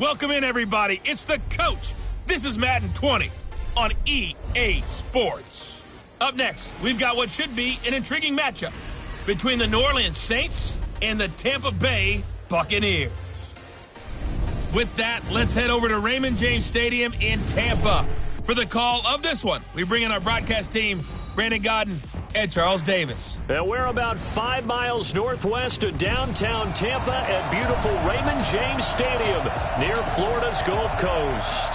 Welcome in, everybody. It's the coach. This is Madden 20 on EA Sports. Up next, we've got what should be an intriguing matchup between the New Orleans Saints and the Tampa Bay Buccaneers. With that, let's head over to Raymond James Stadium in Tampa. For the call of this one, we bring in our broadcast team, Brandon Godden and Charles Davis. And we're about 5 miles northwest of downtown Tampa at beautiful Raymond James Stadium near Florida's Gulf Coast.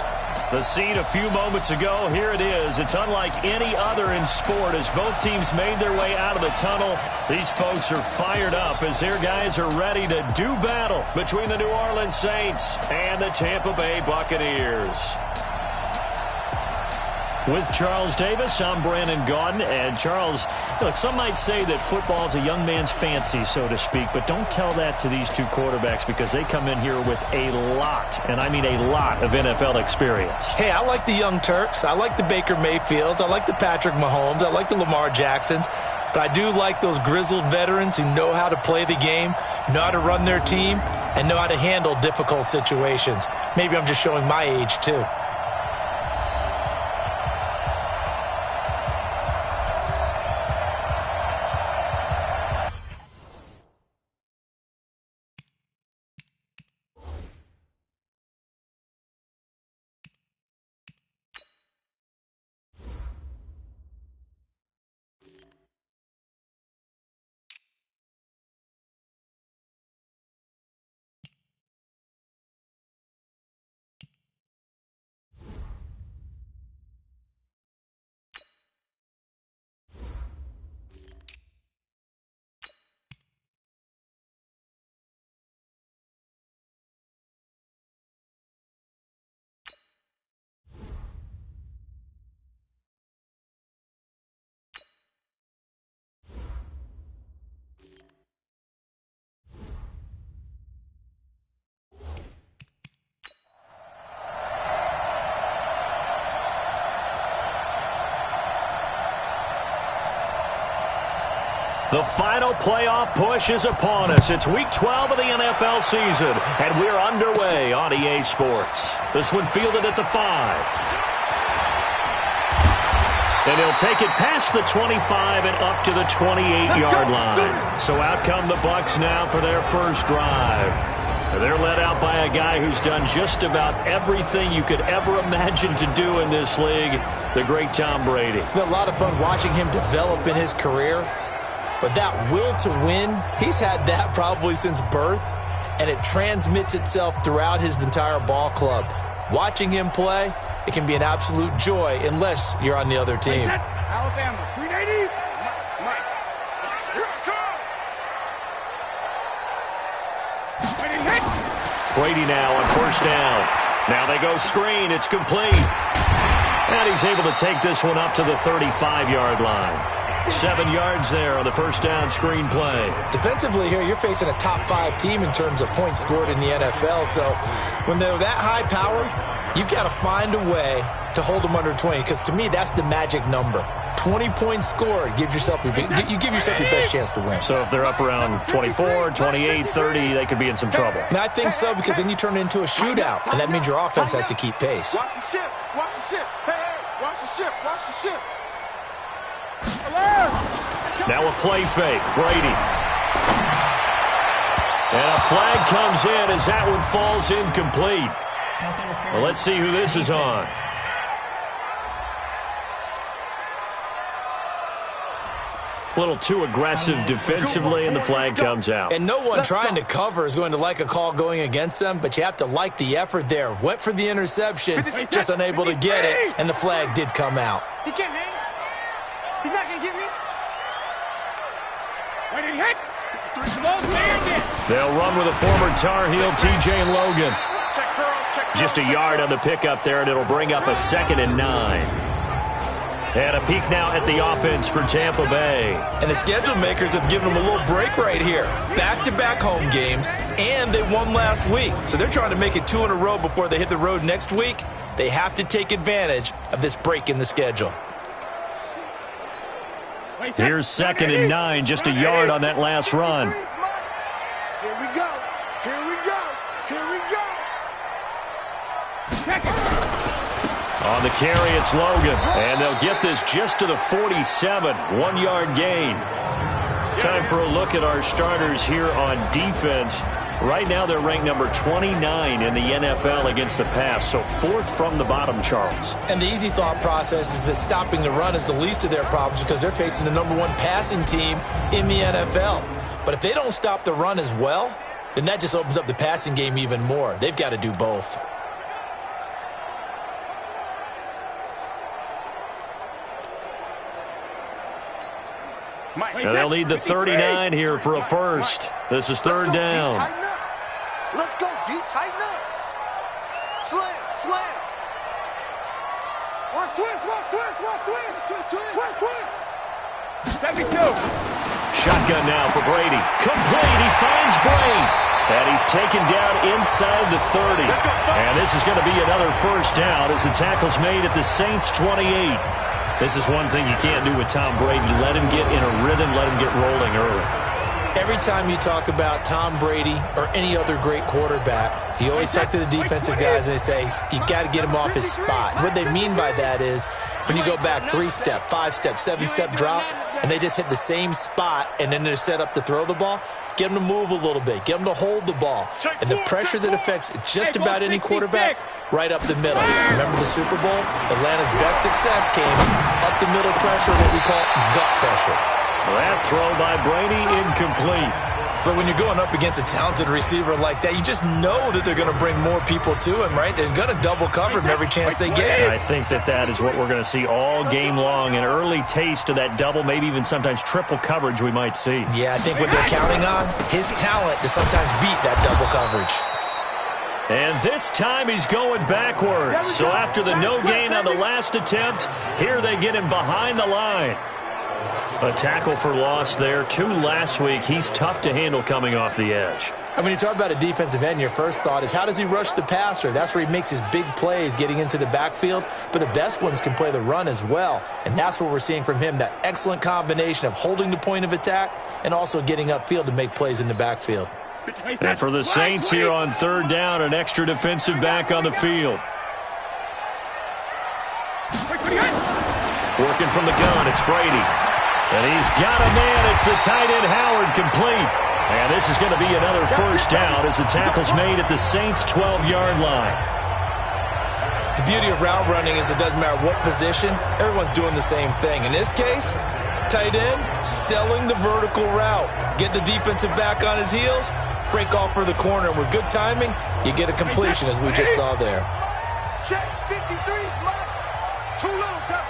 The scene a few moments ago, here it is. It's unlike any other in sport as both teams made their way out of the tunnel. These folks are fired up as their guys are ready to do battle between the New Orleans Saints and the Tampa Bay Buccaneers. With Charles Davis, I'm Brandon Gaudin. And Charles, look, some might say that football is a young man's fancy, so to speak, but don't tell that to these two quarterbacks because they come in here with a lot, and I mean a lot, of NFL experience. Hey, I like the young Turks. I like the Baker Mayfields. I like the Patrick Mahomes. I like the Lamar Jacksons. But I do like those grizzled veterans who know how to play the game, know how to run their team, and know how to handle difficult situations. Maybe I'm just showing my age, too. The final playoff push is upon us. It's Week 12 of the NFL season, and we're underway on EA Sports. This one fielded at the 5. And he'll take it past the 25 and up to the 28-yard line. So out come the Bucs now for their first drive. They're led out by a guy who's done just about everything you could ever imagine to do in this league, the great Tom Brady. It's been a lot of fun watching him develop in his career. But that will to win, he's had that probably since birth, and it transmits itself throughout his entire ball club. Watching him play, it can be an absolute joy unless you're on the other team. Alabama, 380. Mike. Here it comes. Brady now on first down. Now they go screen. It's complete. And he's able to take this one up to the 35-yard line. 7 yards there on the first down screen play. Defensively here, you're facing a top 5 team in terms of points scored in the NFL. So when they're that high powered, you've got to find a way to hold them under 20. Because to me, that's the magic number. 20 points scored gives yourself you give yourself your best chance to win. So if they're up around 24, 28, 30, they could be in some trouble. And I think so, because then you turn it into a shootout, and that means your offense has to keep pace. Watch the ship. Watch the ship. Hey, watch the ship. Watch the ship. Now a play fake. Brady. And a flag comes in as that one falls incomplete. Well, let's see who this is on. A little too aggressive defensively, and the flag comes out. And no one trying to cover is going to like a call going against them, but you have to like the effort there. Went for the interception, just unable to get it, and the flag did come out. He can't hang. He's not going to get me. Wait, he hit. They'll run with a former Tar Heel, T.J. Logan. Just a yard on the pickup there, and it'll bring up a 2nd and 9. And a peek now at the offense for Tampa Bay. And the schedule makers have given them a little break right here. Back-to-back home games, and they won last week. So they're trying to make it 2 in a row before they hit the road next week. They have to take advantage of this break in the schedule. Here's 2nd and 9, just a yard on that last run. Here we go. Here we go. Here we go. On the carry, it's Logan. And they'll get this just to the 47. 1-yard gain. Time for a look at our starters here on defense. Right now, they're ranked number 29 in the NFL against the pass, so 4th from the bottom, Charles. And the easy thought process is that stopping the run is the least of their problems because they're facing the number 1 passing team in the NFL. But if they don't stop the run as well, then that just opens up the passing game even more. They've got to do both. And they'll need the 39 here for a first. This is 3rd down. Let's go, D. Tighten up. Slam, slam. Watch twist, watch twist, watch twist. Twist, twist. 72. Shotgun now for Brady. Complete. He finds Bray. And he's taken down inside the 30. And this is going to be another first down as the tackle's made at the Saints' 28. This is one thing you can't do with Tom Brady. Let him get in a rhythm. Let him get rolling early. Every time you talk about Tom Brady or any other great quarterback, you always talk to the defensive guys and they say, you got to get him off his spot. What they mean by that is when you go back 3-step, 5-step, 7-step drop, and they just hit the same spot and then they're set up to throw the ball, get them to move a little bit, get them to hold the ball. And the pressure that affects just about any quarterback, right up the middle. Remember the Super Bowl? Atlanta's best success came up the middle pressure, what we call gut pressure. That throw by Brady incomplete. But when you're going up against a talented receiver like that, you just know that they're going to bring more people to him, right? They're going to double cover him every chance they get. I think that is what we're going to see all game long. An early taste of that double, maybe even sometimes triple coverage we might see. Yeah, I think what they're counting on, his talent to sometimes beat that double coverage. And this time he's going backwards. So after the no gain on the last attempt, here they get him behind the line. A tackle for loss there. 2 last week. He's tough to handle coming off the edge. And when you talk about a defensive end, your first thought is how does he rush the passer? That's where he makes his big plays getting into the backfield. But the best ones can play the run as well. And that's what we're seeing from him, that excellent combination of holding the point of attack and also getting upfield to make plays in the backfield. And for the Saints here on 3rd down, an extra defensive back on the field. Working from the gun, it's Brady. And he's got a man. It's the tight end, Howard, complete. And this is going to be another first down as the tackle's made at the Saints' 12-yard line. The beauty of route running is it doesn't matter what position, everyone's doing the same thing. In this case, tight end, selling the vertical route. Get the defensive back on his heels, break off for the corner. And with good timing, you get a completion, as we just saw there. Check 53, Mike. Too little, cut.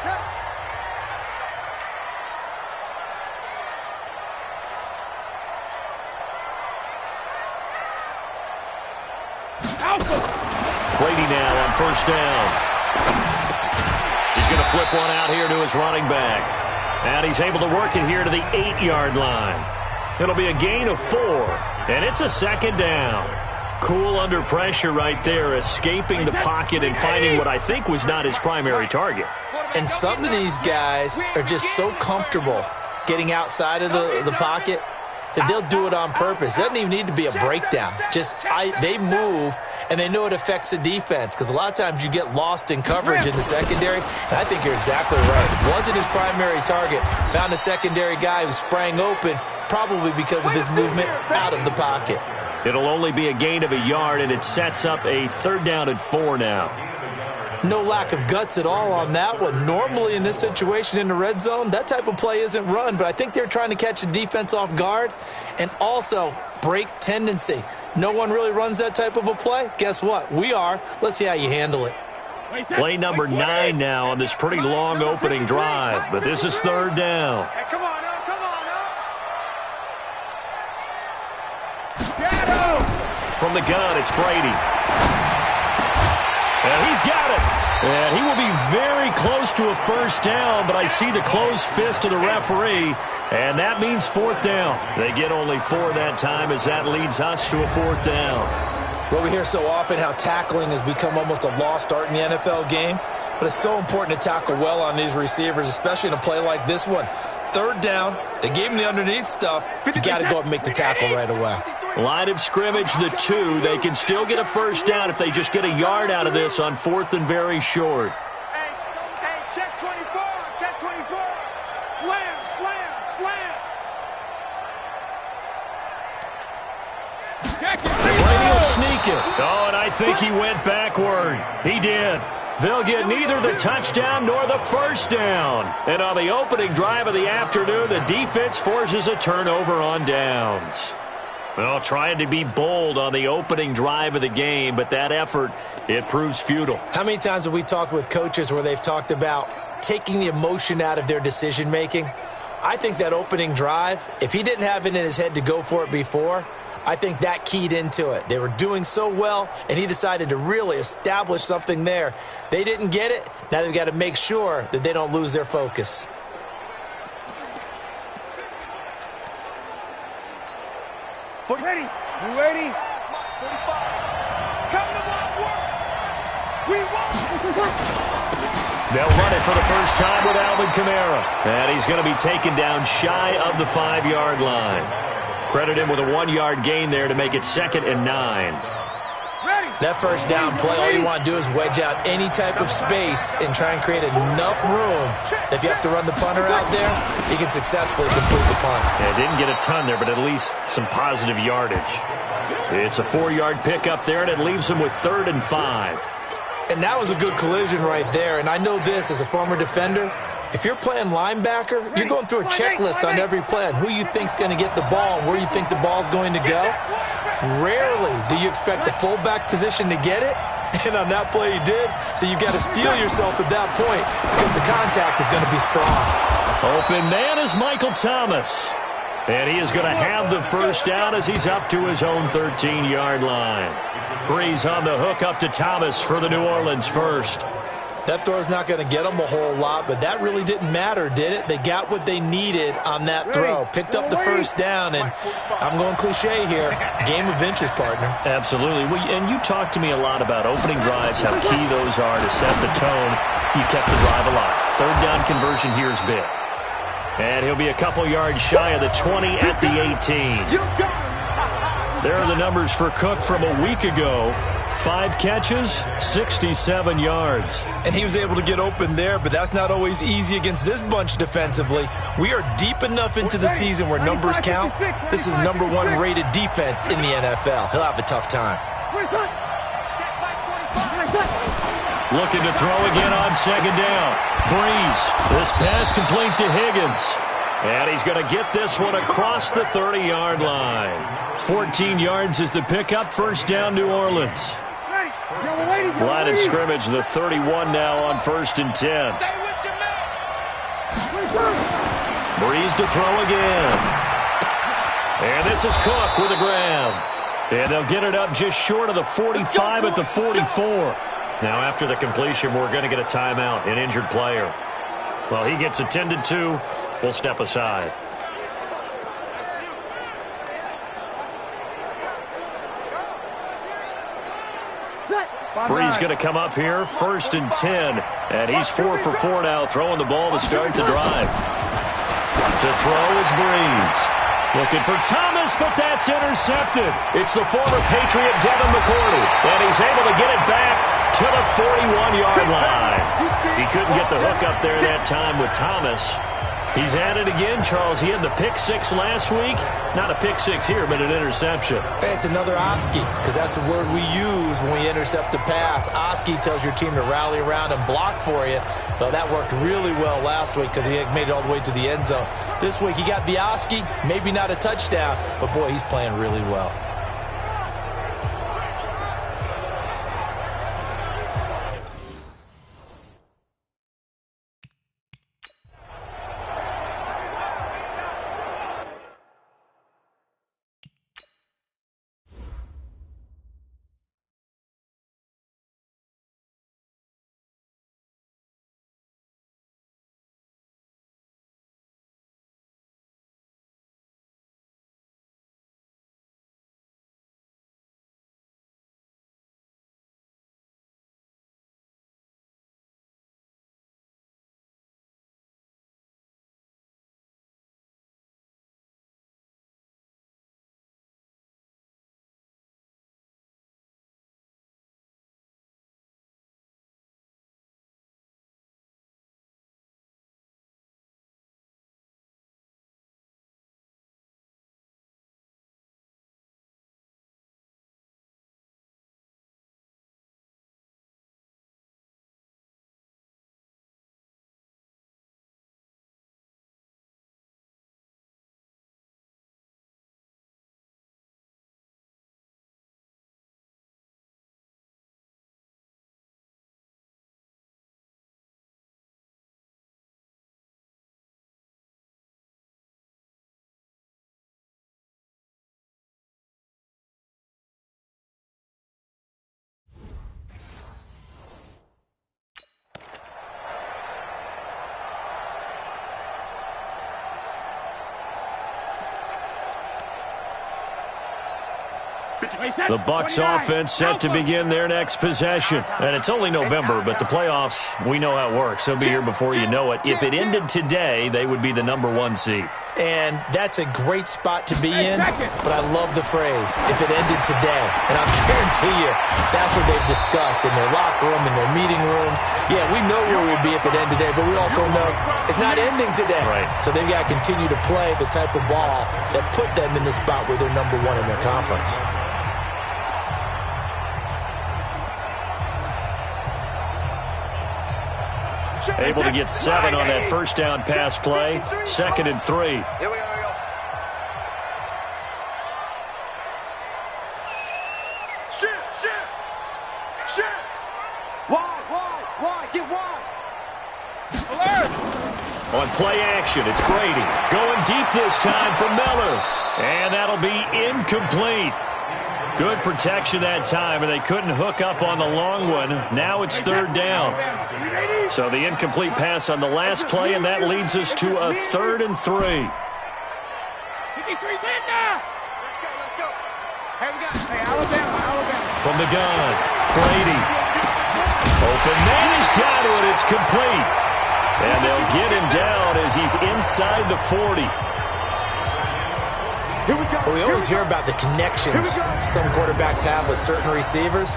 Brady now on first down. He's going to flip one out here to his running back. And he's able to work it here to the 8-yard line. It'll be a gain of 4, and it's a 2nd down. Cool under pressure right there, escaping the pocket and finding what I think was not his primary target. And some of these guys are just so comfortable getting outside of the pocket that they'll do it on purpose. It doesn't even need to be a breakdown. They move, and they know it affects the defense because a lot of times you get lost in coverage in the secondary, and I think you're exactly right. Wasn't his primary target. Found a secondary guy who sprang open, probably because of his movement out of the pocket. It'll only be a gain of 1 yard, and it sets up a 3rd down and 4 now. No lack of guts at all on that one. Normally in this situation in the red zone, that type of play isn't run, but I think they're trying to catch the defense off guard and also break tendency. No one really runs that type of a play. Guess what? We are. Let's see how you handle it. Play number 9 now on this pretty long opening drive, but this is 3rd down. Come on now. From the gun, it's Brady. And he's got it. And he will be very close to a first down, but I see the closed fist of the referee, and that means 4th down. They get only 4 that time as that leads us to a 4th down. Well, we hear so often how tackling has become almost a lost art in the NFL game, but it's so important to tackle well on these receivers, especially in a play like this one. 3rd down, they gave him the underneath stuff. You got to go up and make the tackle right away. Line of scrimmage, the 2. They can still get a first down if they just get a yard out of this on 4th and very short. Hey, check 24, check 24. Slam, slam, slam. Brady will sneak it. Oh, and I think he went backward. He did. They'll get neither the touchdown nor the first down. And on the opening drive of the afternoon, the defense forces a turnover on downs. Well, trying to be bold on the opening drive of the game, but that effort, it proves futile. How many times have we talked with coaches where they've talked about taking the emotion out of their decision-making? I think that opening drive, if he didn't have it in his head to go for it before, I think that keyed into it. They were doing so well, and he decided to really establish something there. They didn't get it. Now they've got to make sure that they don't lose their focus. Ready? You ready? 45. Come to work. We won. They'll run it for the first time with Alvin Kamara. And he's going to be taken down shy of the 5-yard line. Credit him with a 1-yard gain there to make it 2nd and 9. That first down play, all you want to do is wedge out any type of space and try and create enough room. If you have to run the punter out there, he can successfully complete the punt. Yeah, didn't get a ton there, but at least some positive yardage. It's a 4-yard pickup there, and it leaves him with 3rd and 5. And that was a good collision right there. And I know this as a former defender. If you're playing linebacker, you're going through a checklist on every play on who you think's going to get the ball and where you think the ball's going to go. Rarely do you expect the fullback position to get it. And on that play he did. So you've got to steel yourself at that point because the contact is going to be strong. Open man is Michael Thomas. And he is going to have the first down as he's up to his own 13-yard line. Breeze on the hook up to Thomas for the New Orleans first. That throw's not going to get them a whole lot, but that really didn't matter, did it? They got what they needed on that throw. Picked up the first down, and I'm going cliche here. Game of inches, partner. Absolutely. Well, and you talked to me a lot about opening drives, how key those are to set the tone. You kept the drive alive. 3rd down conversion here is big. And he'll be a couple yards shy of the 20 at the 18. There are the numbers for Cook from a week ago. 5 catches, 67 yards. And he was able to get open there, but that's not always easy against this bunch defensively. We are deep enough into the season where numbers count. This is the number 1 rated defense in the NFL. He'll have a tough time. Looking to throw again on 2nd down. Breeze. This pass complete to Higgins. And he's going to get this one across the 30-yard line. 14 yards is the pickup. First down, New Orleans. Line of scrimmage, the 31 now on 1st and 10. Breeze to throw again. And this is Cook with a grab. And they'll get it up just short of the 45 at the 44. Now after the completion, we're going to get a timeout, an injured player. Well, he gets attended to. We'll step aside. Breeze going to come up here, 1st and 10. And he's 4 for 4 now, throwing the ball to start the drive. To throw is Breeze. Looking for Thomas, but that's intercepted. It's the former Patriot Devin McCourty. And he's able to get it back to the 41-yard line. He couldn't get the hook up there that time with Thomas. He's at it again, Charles. He had the pick 6 last week. Not a pick 6 here, but an interception. Hey, it's another Oski, because that's the word we use when we intercept a pass. Oski tells your team to rally around and block for you. Well, that worked really well last week because he made it all the way to the end zone. This week he got the Oski, maybe not a touchdown, but boy, he's playing really well. The Bucs offense set to begin their next possession. And it's only November, but the playoffs, we know how it works. They'll be here before you know it. If it ended today, they would be the #1 seed. And that's a great spot to be in, but I love the phrase, if it ended today. And I'll guarantee you, that's what they've discussed in their locker room, in their meeting rooms. Yeah, we know where we'd be if it ended today, but we also know it's not ending today. Right. So they've got to continue to play the type of ball that put them in the spot where they're #1 in their conference. Able to get 7 on that first down pass play. 2nd and 3. Here we go. Shit. Wide. Get wide. Alert. On play action, it's Brady. Going deep this time for Miller. And that'll be incomplete. Good protection that time, and they couldn't hook up on the long one. Now it's 3rd down. So the incomplete pass on the last play, and that leads us to a 3rd and 3. Let's go. Hey, we got Alabama. From the gun, Brady. Open man has got it. It's complete. And they'll get him down as he's inside the 40. Well, we always hear about the connections some quarterbacks have with certain receivers.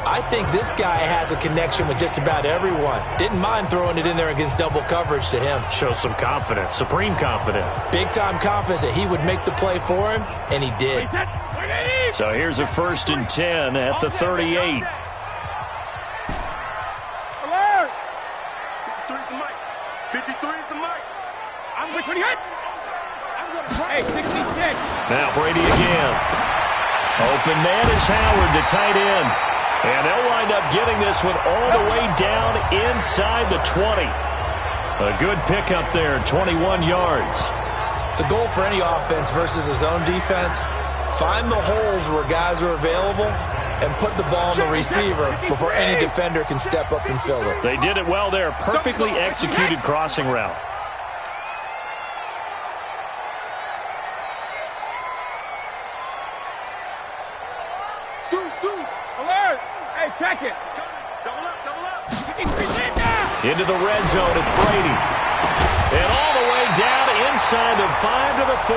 I think this guy has a connection with just about everyone. Didn't mind throwing it in there against double coverage to him. Shows some confidence, supreme confidence. Big-time confidence that he would make the play for him, and he did. So here's a 1st and 10 at the 38. Alert! 53 is the mic. 53 is the mic. I'm going to Hey, 66. Now Brady again. Open man is Howard, the tight end. And they'll wind up getting this one all the way down inside the 20. A good pickup there, 21 yards. The goal for any offense versus a zone defense, find the holes where guys are available and put the ball on the receiver before any defender can step up and fill it. They did it well there. Perfectly executed crossing route. Alert! Hey, check it. Double up. Into the red zone, it's Brady. And all the way down inside the 5 to the 4.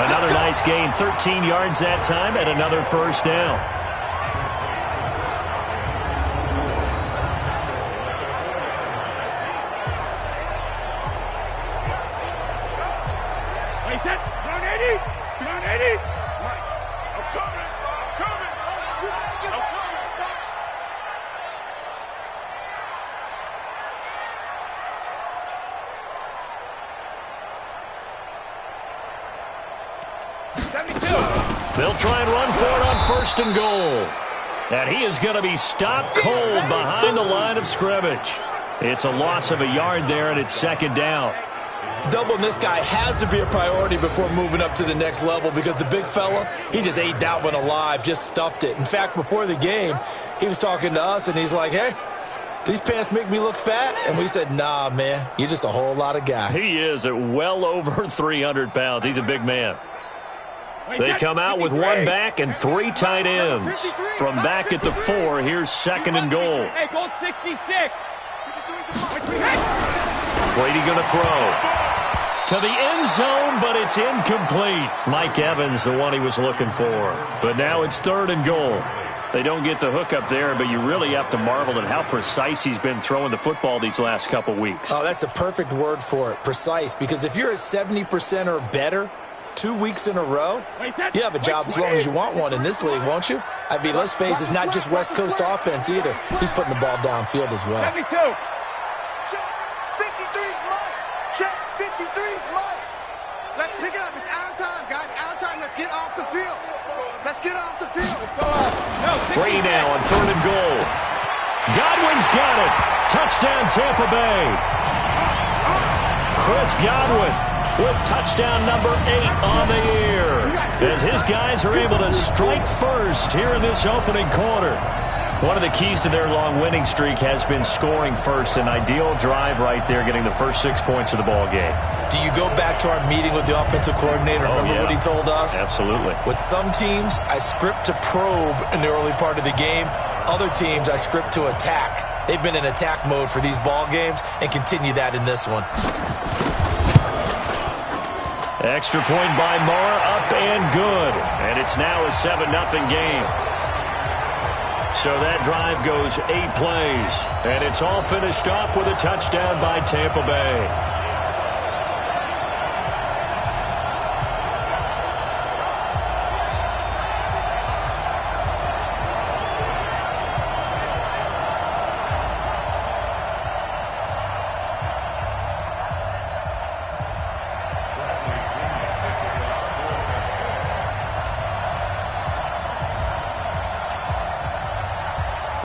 Another nice gain, 13 yards that time, and another 1st down. Wait, set. Down 80. Mike, I'm coming. They'll try and run for it on 1st and goal. And he is going to be stopped cold behind the line of scrimmage. It's a loss of a yard there, and it's 2nd down. Doubling this guy has to be a priority before moving up to the next level because the big fella, he just ate that one alive, just stuffed it. In fact, before the game, he was talking to us, and he's like, hey, these pants make me look fat? And we said, nah, man, you're just a whole lot of guy. He is at well over 300 pounds. He's a big man. They come out with 1 back and 3 tight ends. From back at the 4, here's 2nd and goal. Hey, goal 66. Brady going to throw to the end zone, but it's incomplete. Mike Evans, the one he was looking for. But now it's 3rd and goal. They don't get the hook up there, but you really have to marvel at how precise he's been throwing the football these last couple weeks. Oh, that's the perfect word for it, precise. Because if you're at 70% or better 2 weeks in a row, you have a job as long as you want one in this league, won't you? I mean, let's face it, it's not just West Coast offense either. He's putting the ball downfield as well. 72. Check 53's Mike. Check 53's Mike. Let's pick it up. It's our time, guys. Our time. Let's get off the field. Let's get off the field. Brady now on 3rd and goal. Godwin's got it. Touchdown, Tampa Bay. Chris Godwin with touchdown number 8 on the year, as his guys are able to strike first here in this opening quarter. One of the keys to their long winning streak has been scoring first. An ideal drive right there, getting the first 6 points of the ball game. Do you go back to our meeting with the offensive coordinator? Remember what he told us? Absolutely. With some teams, I script to probe in the early part of the game. Other teams, I script to attack. They've been in attack mode for these ball games and continue that in this one. Extra point by Moore, up and good. And it's now a 7-0 game. So that drive goes 8 plays. And it's all finished off with a touchdown by Tampa Bay.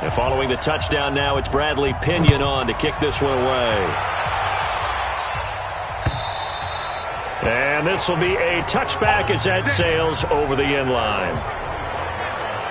And following the touchdown now, it's Bradley Pinion on to kick this one away. And this will be a touchback as that sails over the end line.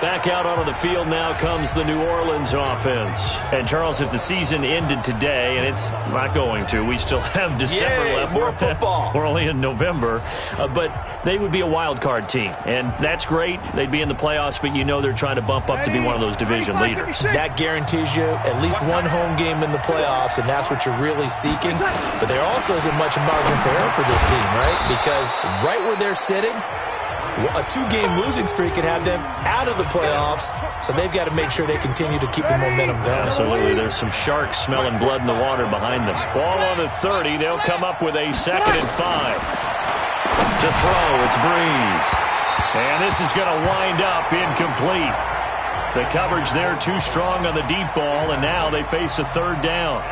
Back out onto the field now comes the New Orleans offense. And, Charles, if the season ended today, and it's not going to, we still have December left. More football. We're only in November. But they would be a wild card team. And that's great. They'd be in the playoffs, but you know they're trying to bump up to be one of those division leaders. That guarantees you at least one home game in the playoffs, and that's what you're really seeking. But there also isn't much margin for error for this team, right? Because right where they're sitting, a 2-game losing streak could have them out of the playoffs, so they've got to make sure they continue to keep the momentum going. Absolutely. There's some sharks smelling blood in the water behind them. Ball on the 30. They'll come up with a 2nd and 5. To throw, it's Breeze. And this is going to wind up incomplete. The coverage there too strong on the deep ball, and now they face a 3rd down.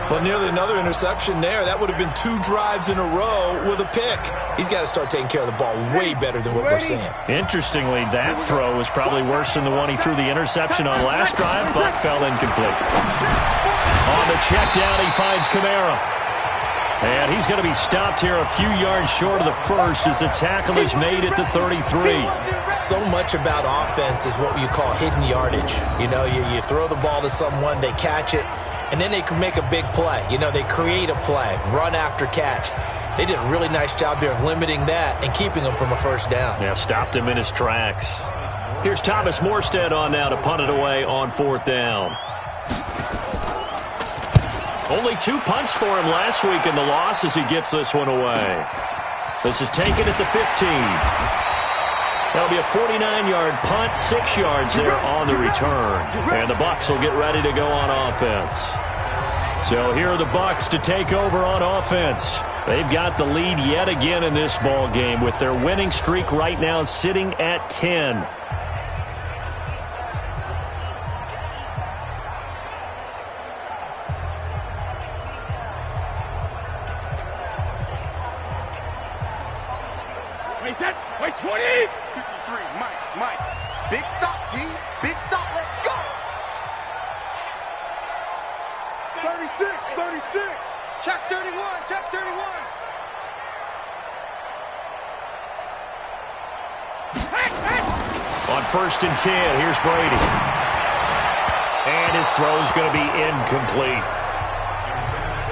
Well, nearly another interception there. That would have been 2 drives in a row with a pick. He's got to start taking care of the ball way better than what we're seeing. Interestingly, that throw was probably worse than the one he threw the interception on last drive, but fell incomplete. On the check down, he finds Kamara. And he's going to be stopped here a few yards short of the first as the tackle is made at the 33. So much about offense is what you call hidden yardage. You know, you throw the ball to someone, they catch it, and then they can make a big play. You know, they create a play, run after catch. They did a really nice job there of limiting that and keeping him from a 1st down. Yeah, stopped him in his tracks. Here's Thomas Morstead on now to punt it away on 4th down. Only 2 punts for him last week in the loss as he gets this one away. This is taken at the 15. That'll be a 49-yard punt, 6 yards there on the return. And the Bucs will get ready to go on offense. So here are the Bucs to take over on offense. They've got the lead yet again in this ball game with their winning streak right now sitting at 10. Wait, 20! 53, Mike. Big stop, G. Big stop, let's go! 36. Check 31, check 31. On 1st and 10, here's Brady. And his throw's going to be incomplete.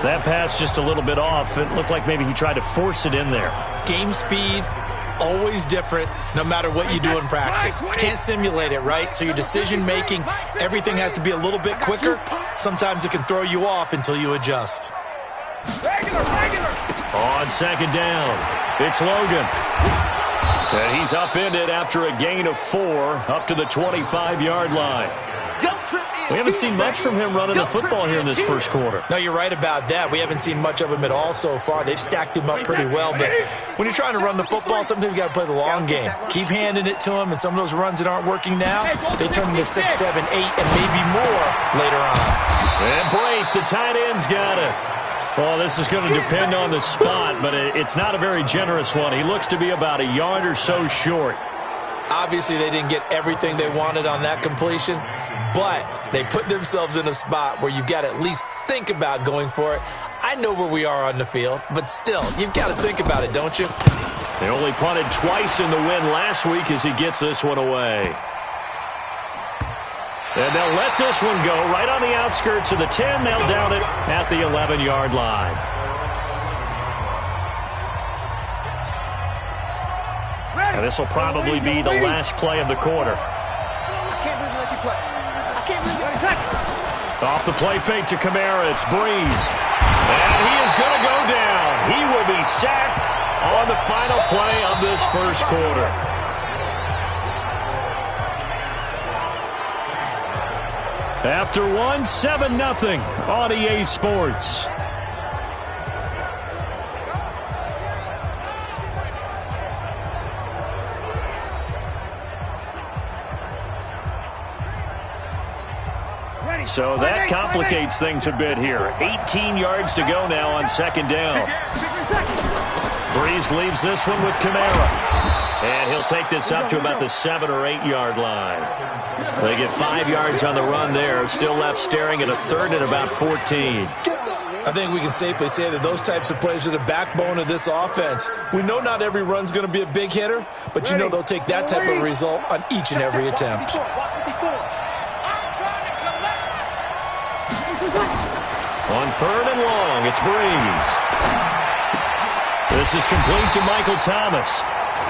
That pass just a little bit off. It looked like maybe he tried to force it in there. Game speed, always different no matter what you do in practice. Can't simulate it, right? So your decision-making, everything has to be a little bit quicker. Sometimes it can throw you off until you adjust. Regular. On 2nd down, it's Logan. And he's upended after a gain of 4 up to the 25-yard line. We haven't seen much from him running the football here in this first quarter. No, you're right about that. We haven't seen much of him at all so far. They've stacked him up pretty well. But when you're trying to run the football, sometimes you got to play the long game. Keep handing it to him, and some of those runs that aren't working now, they turn into 6, 7, 8, and maybe more later on. And Blake, the tight end's got it. Well, this is going to depend on the spot, but it's not a very generous one. He looks to be about a yard or so short. Obviously, they didn't get everything they wanted on that completion, but they put themselves in a spot where you've got to at least think about going for it. I know where we are on the field, but still, you've got to think about it, don't you? They only punted twice in the win last week as he gets this one away. And they'll let this one go right on the outskirts of the 10. They'll down it at the 11-yard line. And this will probably be the last play of the quarter. I can't believe they let you play. I can't believe they... Off the play fake to Kamara, it's Breeze. And he is going to go down. He will be sacked on the final play of this first quarter. After one, 7-0 on EA Sports. So that complicates things a bit here. 18 yards to go now on second down. Breeze leaves this one with Kamara. And he'll take this up to about the 7 or 8 yard line. They get 5 yards on the run there. Still left staring at a third and about 14. I think we can safely say that those types of plays are the backbone of this offense. We know not every run's going to be a big hitter, but you know they'll take that type of result on each and every attempt. On third and long, it's Breeze. This is complete to Michael Thomas.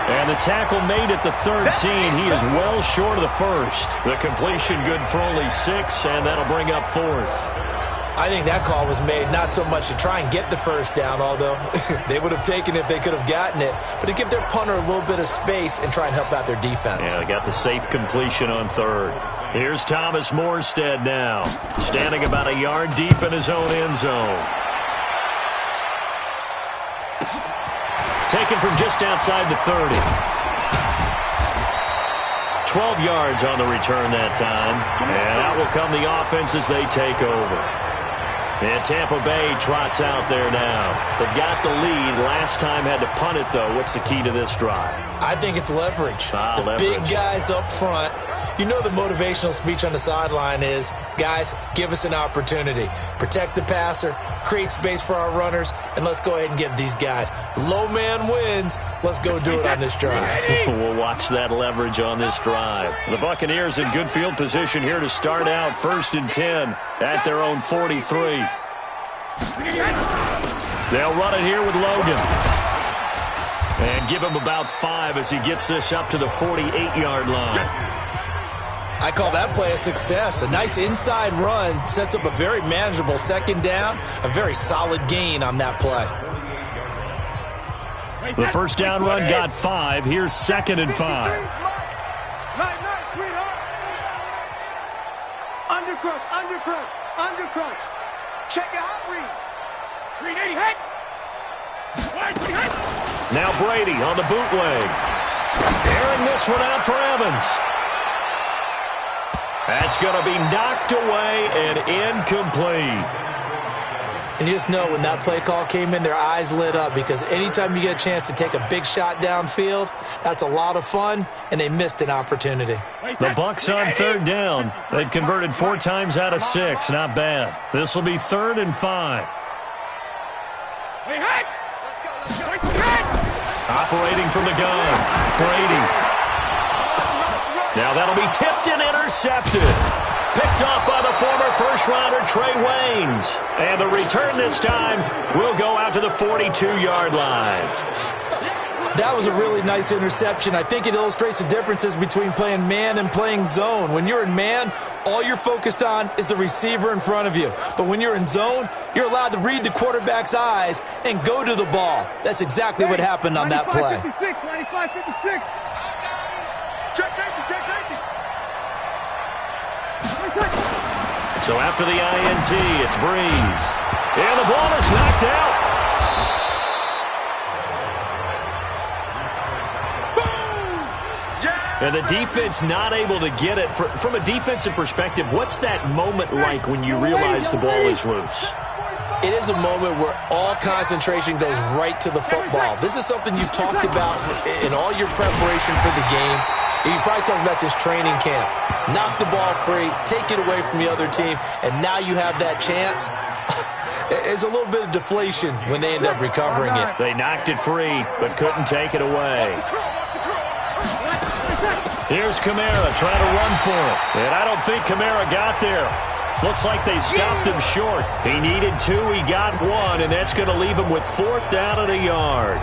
And the tackle made at the 13. He is well short of the first. The completion good for only 6, and that'll bring up fourth. I think that call was made not so much to try and get the first down, although they would have taken it if they could have gotten it, but to give their punter a little bit of space and try and help out their defense. Yeah, they got the safe completion on third. Here's Thomas Morstead now, standing about a yard deep in his own end zone. Taken from just outside the 30. 12 yards on the return that time. And out will come the offense as they take over. And Tampa Bay trots out there now. They've got the lead. Last time had to punt it, though. What's the key to this drive? I think it's leverage. Leverage. Big guys up front. You know the motivational speech on the sideline is, guys, give us an opportunity. Protect the passer, create space for our runners, and let's go ahead and get these guys. Low man wins. Let's go do it on this drive. We'll watch that leverage on this drive. The Buccaneers in good field position here to start out 1st and 10 at their own 43. They'll run it here with Logan. And give him about 5 as he gets this up to the 48-yard line. I call that play a success. A nice inside run sets up a very manageable second down, a very solid gain on that play. The first down run got 5. Here's 2nd and 5. Nice, sweetheart. Undercrunch. Check it out, Reed. Now Brady on the bootleg. Airing this one out for Evans. That's going to be knocked away and incomplete. And you just know when that play call came in, their eyes lit up, because anytime you get a chance to take a big shot downfield, that's a lot of fun, and they missed an opportunity. The Bucs on 3rd down. They've converted 4 times out of 6. Not bad. This will be 3rd and 5. Operating from the gun, Brady. Now that'll be tipped and intercepted. Picked off by the former first-rounder Trey Waynes. And the return this time will go out to the 42-yard line. That was a really nice interception. I think it illustrates the differences between playing man and playing zone. When you're in man, all you're focused on is the receiver in front of you. But when you're in zone, you're allowed to read the quarterback's eyes and go to the ball. That's exactly what happened on that play. 95-56. Check safety. So after the INT, it's Breeze. And the ball is knocked out. And the defense not able to get it. From a defensive perspective, what's that moment like when you realize the ball is loose? It is a moment where all concentration goes right to the football. This is something you've talked about in all your preparation for the game. You probably talked about since training camp. Knock the ball free, take it away from the other team, and now you have that chance. There's a little bit of deflation when they end up recovering it. They knocked it free, but couldn't take it away. Here's Kamara trying to run for it. And I don't think Kamara got there. Looks like they stopped him short. He needed 2, he got 1, and that's going to leave him with 4th down and a yard.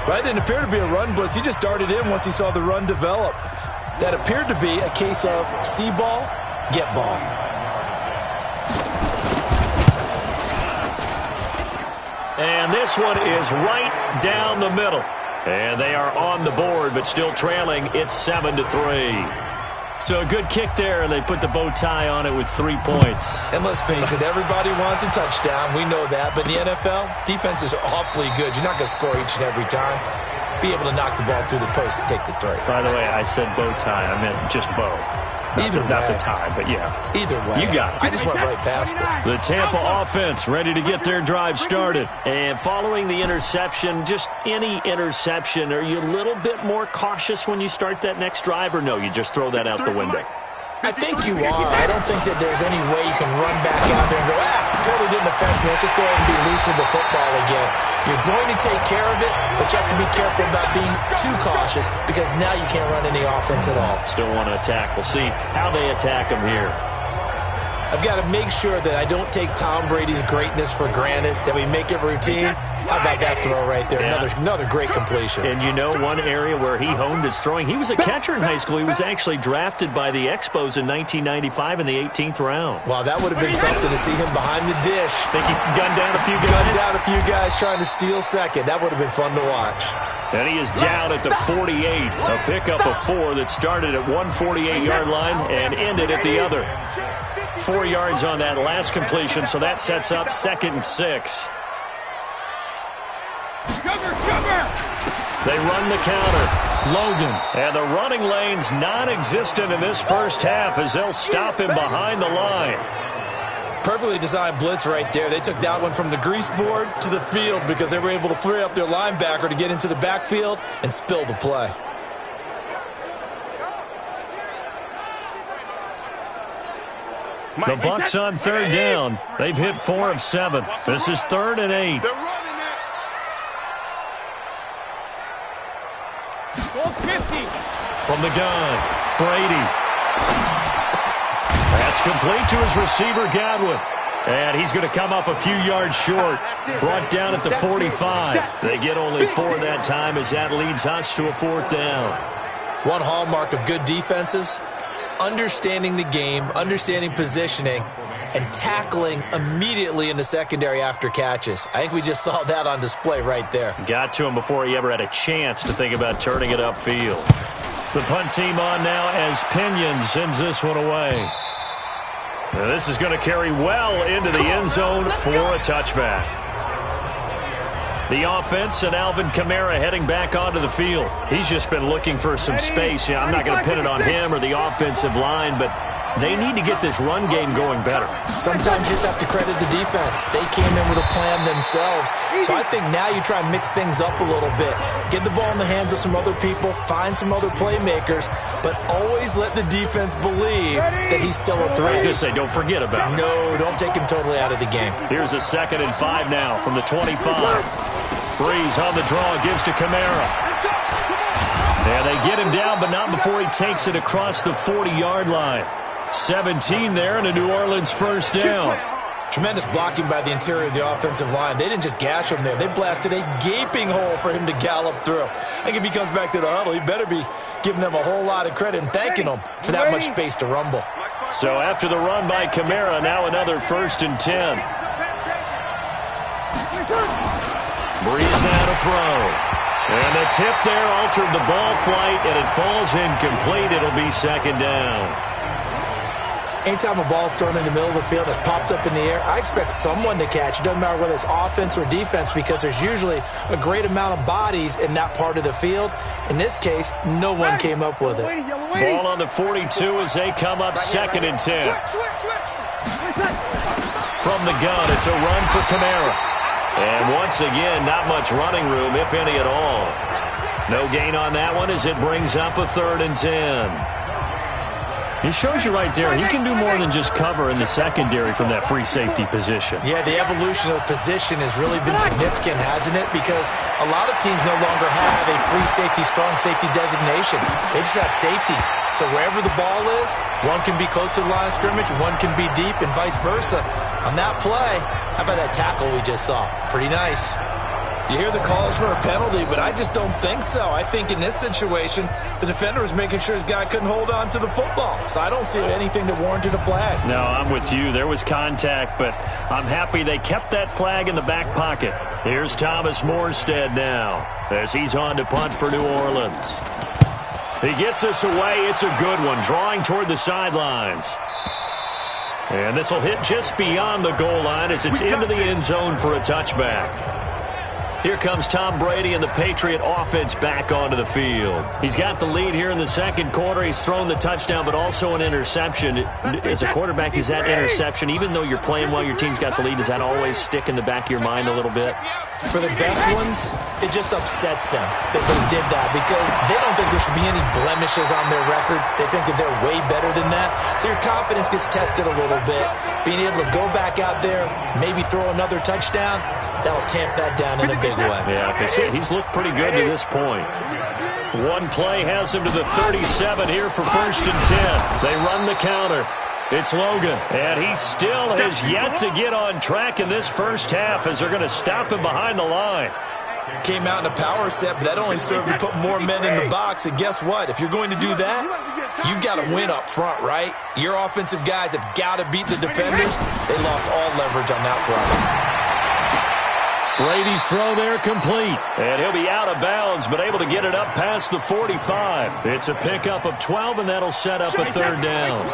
Well, it didn't appear to be a run blitz. He just darted in once he saw the run develop. That appeared to be a case of see ball, get ball. And this one is right down the middle. And they are on the board, but still trailing. It's 7-3. So a good kick there, and they put the bow tie on it with 3 points. And let's face it, everybody wants a touchdown. We know that. But in the NFL, defenses are awfully good. You're not going to score each and every time. Be able to knock the ball through the post and take the 3. By the way, I said bow tie. I meant just bow. Not the tie, but yeah. Either way. You got it. I just went right past it. The Tampa offense ready to get their drive started. And following the interception, just any interception, are you a little bit more cautious when you start that next drive, or no, you just throw that out the window? I think you are. I don't think that there's any way you can run back out there and go, totally didn't affect me. Let's just go ahead and be loose with the football again. You're going to take care of it, but you have to be careful about being too cautious because now you can't run any offense at all. Still want to attack. We'll see how they attack them here. I've got to make sure that I don't take Tom Brady's greatness for granted, that we make it routine. How about that throw right there? Yeah. Another great completion. And you know one area where he honed his throwing? He was a catcher in high school. He was actually drafted by the Expos in 1995 in the 18th round. Wow, that would have been something to see him behind the dish. Think he gunned down a few guys? Gunned down a few guys trying to steal second. That would have been fun to watch. And he is down at the 48. A pickup of 4 that started at one 48-yard line and ended at the other. 4 yards on that last completion, so that sets up 2nd and 6. They run the counter. Logan. And the running lane's non-existent in this first half as they'll stop him behind the line. Perfectly designed blitz right there. They took that one from the grease board to the field because they were able to free up their linebacker to get into the backfield and spill the play. The Bucs on 3rd down. They've hit 4 of 7. This is 3rd and 8. From the gun, Brady. That's complete to his receiver, Godwin. And he's going to come up a few yards short. Brought down at the 45. They get only 4 that time as that leads us to a 4th down. One hallmark of good defenses is understanding the game, understanding positioning, and tackling immediately in the secondary after catches. I think we just saw that on display right there. Got to him before he ever had a chance to think about turning it upfield. The punt team on now as Pinion sends this one away. Now this is going to carry well into the end zone for a touchback. The offense and Alvin Kamara heading back onto the field. He's just been looking for some space. I'm not going to pin it on him or the offensive line, but they need to get this run game going better. Sometimes you just have to credit the defense. They came in with a plan themselves. So I think now you try and mix things up a little bit. Get the ball in the hands of some other people, find some other playmakers, but always let the defense believe that he's still a threat. I was going to say, don't forget about him. No, don't take him totally out of the game. Here's a 2nd and 5 now from the 25. Breeze on the draw, gives to Kamara. And they get him down, but not before he takes it across the 40-yard line. 17 there and a New Orleans 1st down. Tremendous blocking by the interior of the offensive line. They didn't just gash him there. They blasted a gaping hole for him to gallop through. I think if he comes back to the huddle, he better be giving them a whole lot of credit and thanking them for that much space to rumble. So after the run by Kamara, now another 1st and 10. Breeze now to throw. And the tip there altered the ball flight, and it falls incomplete. It'll be 2nd down. Anytime a ball's thrown in the middle of the field, it's popped up in the air, I expect someone to catch. It doesn't matter whether it's offense or defense because there's usually a great amount of bodies in that part of the field. In this case, no one came up with it. Ball on the 42 as they come up 2nd and 10. From the gun, it's a run for Kamara. And once again, not much running room, if any at all. No gain on that one as it brings up a 3rd and 10. He shows you right there, he can do more than just cover in the secondary from that free safety position. Yeah, the evolution of the position has really been significant, hasn't it? Because a lot of teams no longer have a free safety, strong safety designation. They just have safeties. So wherever the ball is, one can be close to the line of scrimmage, one can be deep, and vice versa. On that play, how about that tackle we just saw? Pretty nice. You hear the calls for a penalty, but I just don't think so. I think in this situation, the defender was making sure his guy couldn't hold on to the football. So I don't see anything that warranted a flag. No, I'm with you. There was contact, but I'm happy they kept that flag in the back pocket. Here's Thomas Morstead now as he's on to punt for New Orleans. He gets this away. It's a good one, drawing toward the sidelines. And this will hit just beyond the goal line as it's into the end zone for a touchback. Here comes Tom Brady and the Patriot offense back onto the field. He's got the lead here in the second quarter. He's thrown the touchdown, but also an interception. As a quarterback, is that interception, even though you're playing well, your team's got the lead, does that always stick in the back of your mind a little bit? For the best ones, it just upsets them that they did that because they don't think there should be any blemishes on their record. They think that they're way better than that. So your confidence gets tested a little bit. Being able to go back out there, maybe throw another touchdown, that'll tamp that down in a big way. Yeah, he's looked pretty good to this point. One play has him to the 37 here for 1st and 10. They run the counter. It's Logan, and he still has yet to get on track in this first half as they're going to stop him behind the line. Came out in a power set, but that only served to put more men in the box. And guess what? If you're going to do that, you've got to win up front, right? Your offensive guys have got to beat the defenders. They lost all leverage on that play. Brady's throw there complete, and he'll be out of bounds, but able to get it up past the 45. It's a pickup of 12, and that'll set up a third down.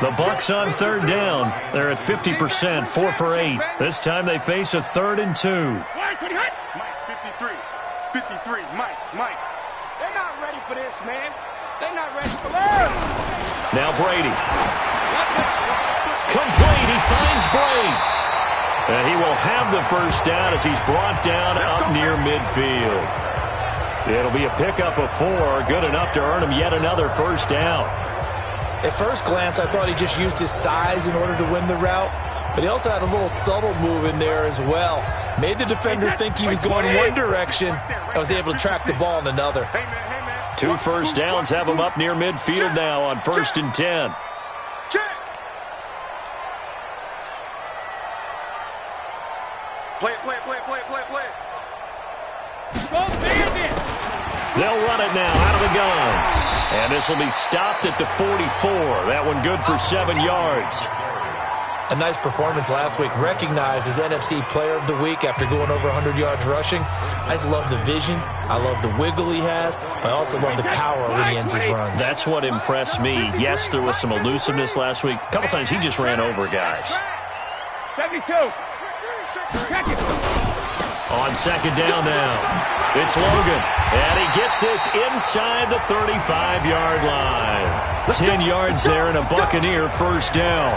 The Bucs on third down. They're at 50%, 4 for 8. This time they face a 3rd and 2. Mike, 53. 53. Mike. They're not ready for this, man. They're not ready for this. Now Brady. Complete. He finds Bray. And he will have the first down as he's brought down up near midfield. It'll be a pickup of 4, good enough to earn him yet another first down. At first glance, I thought he just used his size in order to win the route, but he also had a little subtle move in there as well. Made the defender think he was going one direction and was able to track the ball in another. 2 first downs have him up near midfield now on 1st and 10. Play. They'll run it now out of the gun. And this will be stopped at the 44. That one good for 7 yards. A nice performance last week, recognized as NFC Player of the Week after going over 100 yards rushing. I just love the vision. I love the wiggle he has, but I also love the power when he ends his runs. That's what impressed me. Yes, there was some elusiveness last week. A couple times he just ran over guys. 72. Check it. On second down now. It's Logan, and he gets this inside the 35-yard line. 10 yards there and a Buccaneer first down.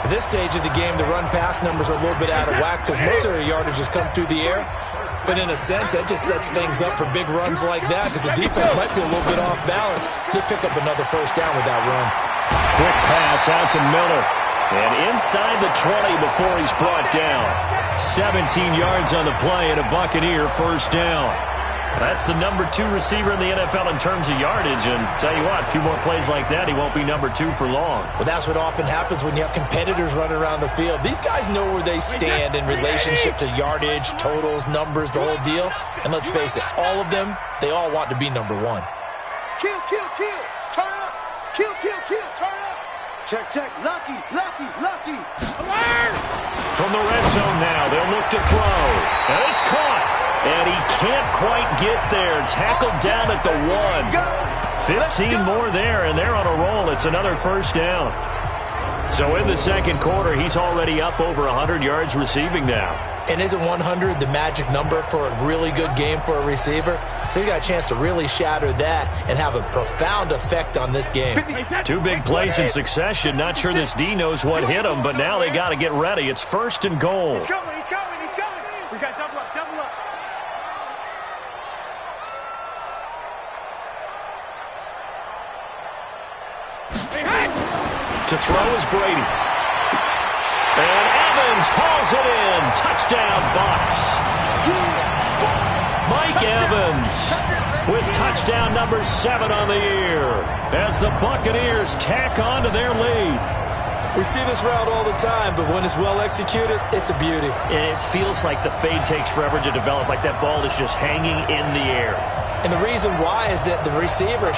At this stage of the game, the run-pass numbers are a little bit out of whack because most of their yardage has come through the air. But in a sense, that just sets things up for big runs like that because the defense might be a little bit off balance. He'll pick up another first down with that run. Quick pass out to Miller. And inside the 20 before he's brought down. 17 yards on the play and a Buccaneer first down. That's the number 2 receiver in the NFL in terms of yardage. And tell you what, a few more plays like that, he won't be number 2 for long. Well, that's what often happens when you have competitors running around the field. These guys know where they stand in relationship to yardage, totals, numbers, the whole deal. And let's face it, all of them, they all want to be number 1. Kill. Turn up. Kill. Turn up. Check. Lucky. Alert! From the red zone now, they'll look to throw. And it's caught. And he can't quite get there. Tackled down at the 1. 15 more there, and they're on a roll. It's another first down. So in the second quarter, he's already up over 100 yards receiving now. And isn't 100 the magic number for a really good game for a receiver? So he got a chance to really shatter that and have a profound effect on this game. 2 big plays in succession. Not sure this D knows what hit him, but now they got to get ready. It's 1st and goal. He's coming. We got double up. Hey, To throw is Brady. And Evans hauls it in. Touchdown, Bucs. Mike Evans with touchdown number 7 on the year as the Buccaneers tack on to their lead. We see this route all the time, but when it's well executed, it's a beauty. It feels like the fade takes forever to develop, like that ball is just hanging in the air. And the reason why is that the receiver...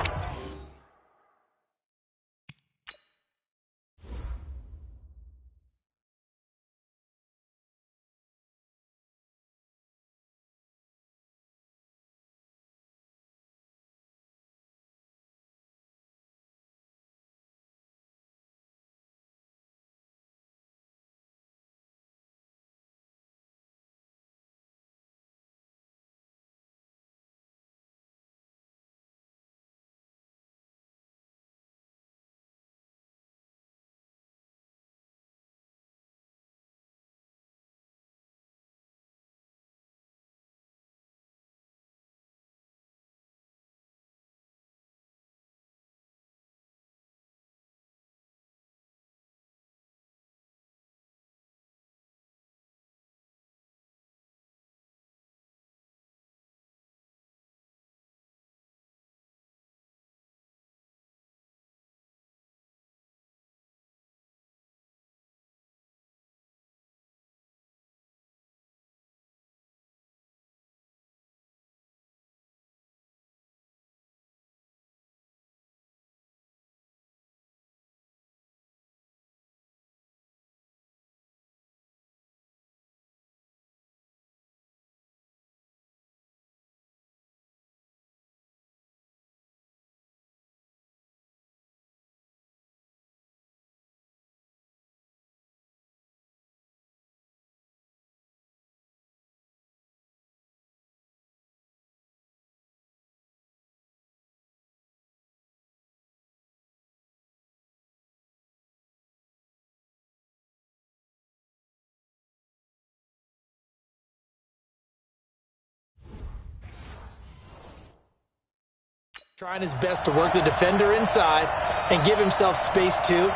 Trying his best to work the defender inside and give himself space to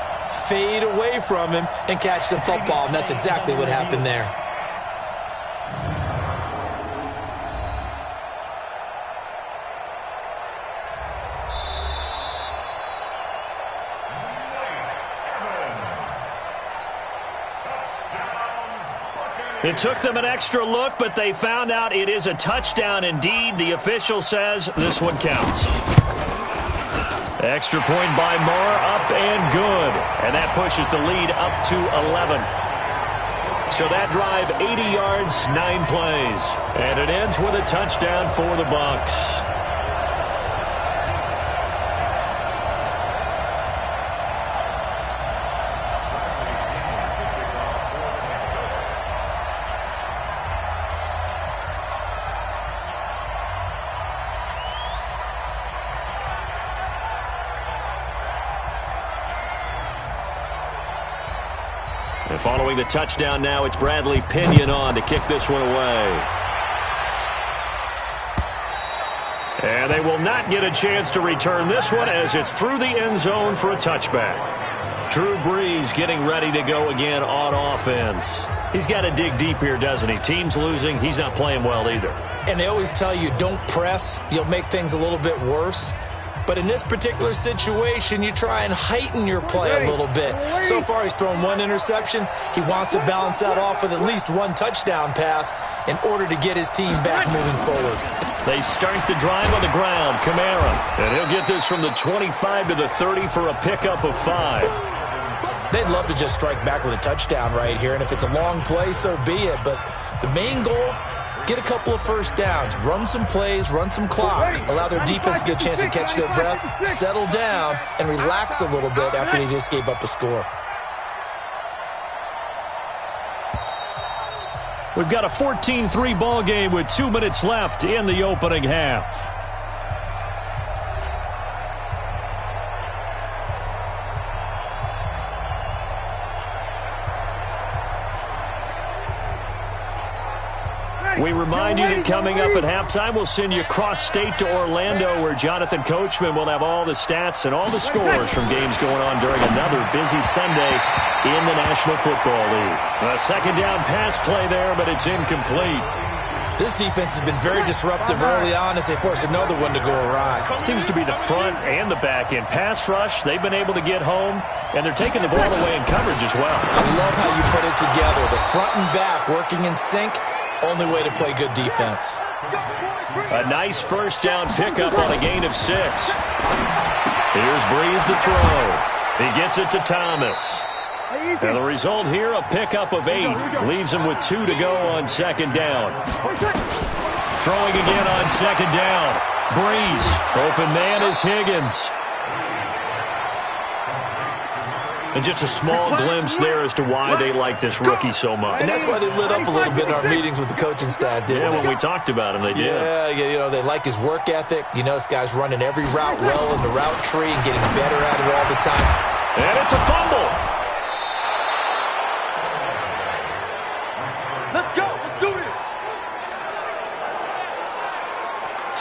fade away from him and catch the football. And that's exactly what happened there. It took them an extra look, but they found out it is a touchdown indeed. The official says this one counts. Extra point by Moore, up and good. And that pushes the lead up to 11. So that drive, 80 yards, 9 plays. And it ends with a touchdown for the Bucs. And following the touchdown now, it's Bradley Pinion on to kick this one away. And they will not get a chance to return this one as it's through the end zone for a touchback. Drew Brees getting ready to go again on offense. He's got to dig deep here, doesn't he? Team's losing. He's not playing well either. And they always tell you, don't press. You'll make things a little bit worse. But in this particular situation, you try and heighten your play a little bit. So far, he's thrown 1 interception. He wants to balance that off with at least 1 touchdown pass in order to get his team back moving forward. They start the drive on the ground. Kamara. And he'll get this from the 25 to the 30 for a pickup of 5. They'd love to just strike back with a touchdown right here. And if it's a long play, so be it. But the main goal, get a couple of first downs, run some plays, run some clock, allow their defense to get a chance to catch their breath, settle down, and relax a little bit after they just gave up a score. We've got a 14-3 ball game with 2 minutes left in the opening half. We remind you that coming up at halftime, we'll send you cross-state to Orlando, where Jonathan Coachman will have all the stats and all the scores from games going on during another busy Sunday in the National Football League. A second down pass play there, but it's incomplete. This defense has been very disruptive early on as they force another one to go awry. Seems to be the front and the back end. Pass rush, they've been able to get home, and they're taking the ball away in coverage as well. I love how you put it together. The front and back working in sync, only way to play good defense. A nice first down pickup on a gain of 6. Here's Breeze to throw. He gets it to Thomas. And the result here, a pickup of 8. Leaves him with 2 to go on second down. Throwing again on second down. Breeze. Open man is Higgins. And just a small glimpse there as to why they like this rookie so much. And that's why they lit up a little bit in our meetings with the coaching staff, didn't they? When we talked about him, they did. Yeah, they like his work ethic. This guy's running every route well in the route tree and getting better at it all the time. And it's a fumble. Let's go. Let's do this.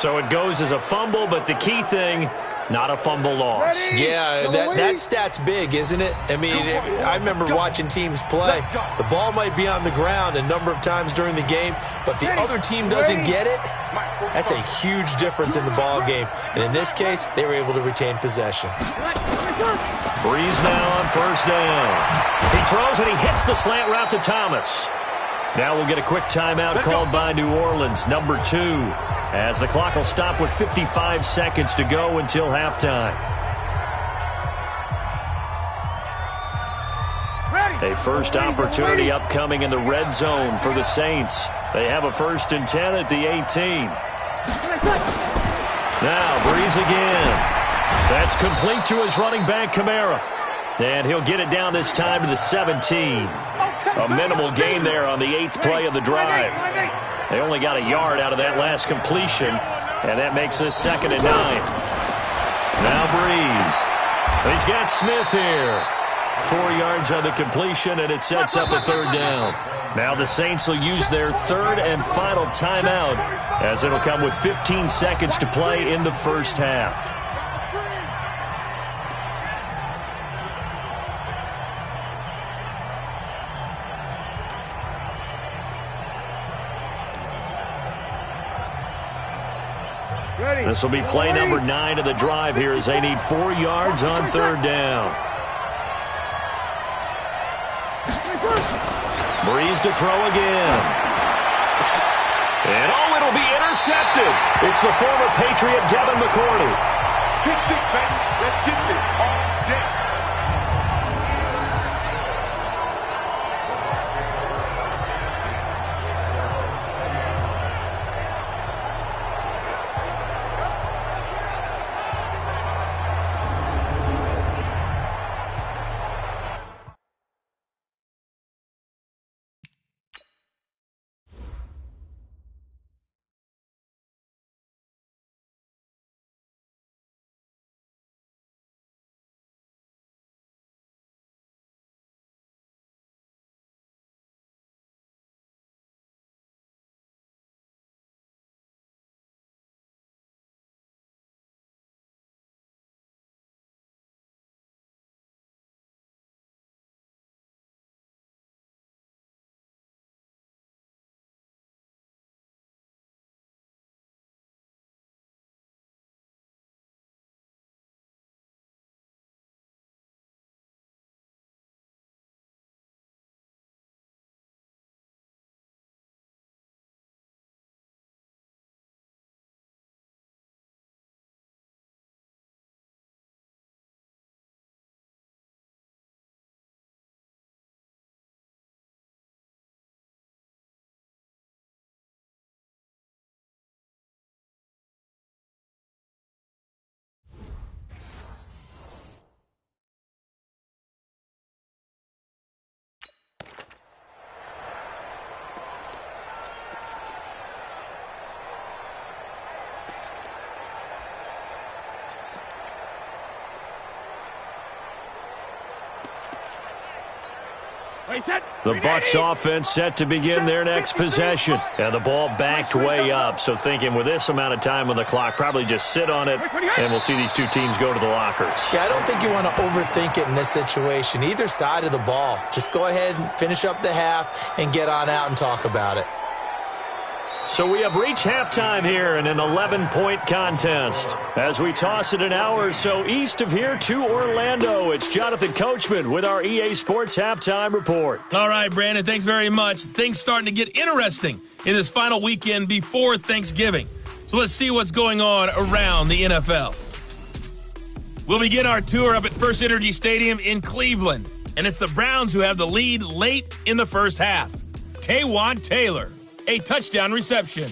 So it goes as a fumble, but the key thing, not a fumble loss. Yeah, that stat's big, isn't it? I mean, I remember watching teams play. The ball might be on the ground a number of times during the game, but if the other team doesn't get it, that's a huge difference in the ball game. And in this case, they were able to retain possession. Breeze now on first down. He throws and he hits the slant route to Thomas. Now we'll get a quick timeout called by New Orleans, number 2, as the clock will stop with 55 seconds to go until halftime. A first opportunity upcoming in the red zone for the Saints. They have a 1st and 10 at the 18. Now Breeze again. That's complete to his running back, Kamara. And he'll get it down this time to the 17. A minimal gain there on the 8th play of the drive. They only got a yard out of that last completion, and that makes this 2nd and 9. Now Breeze. He's got Smith here. 4 yards on the completion, and it sets up a 3rd down. Now the Saints will use their 3rd and final timeout, as it'll come with 15 seconds to play in the first half. This will be play number 9 of the drive here as they need 4 yards on 3rd down. Breeze to throw again. And it'll be intercepted. It's the former Patriot Devin McCourty. Pick 6, baby. Let's get this all day. The Bucs offense set to begin their next possession. And the ball backed way up. So thinking with this amount of time on the clock, probably just sit on it, and we'll see these two teams go to the lockers. Yeah, I don't think you want to overthink it in this situation. Either side of the ball. Just go ahead and finish up the half and get on out and talk about it. So we have reached halftime here in an 11-point contest. As we toss it an hour or so east of here to Orlando, it's Jonathan Coachman with our EA Sports Halftime Report. All right, Brandon, thanks very much. Things starting to get interesting in this final weekend before Thanksgiving. So let's see what's going on around the NFL. We'll begin our tour up at First Energy Stadium in Cleveland. And it's the Browns who have the lead late in the first half. Taywan Taylor, a touchdown reception.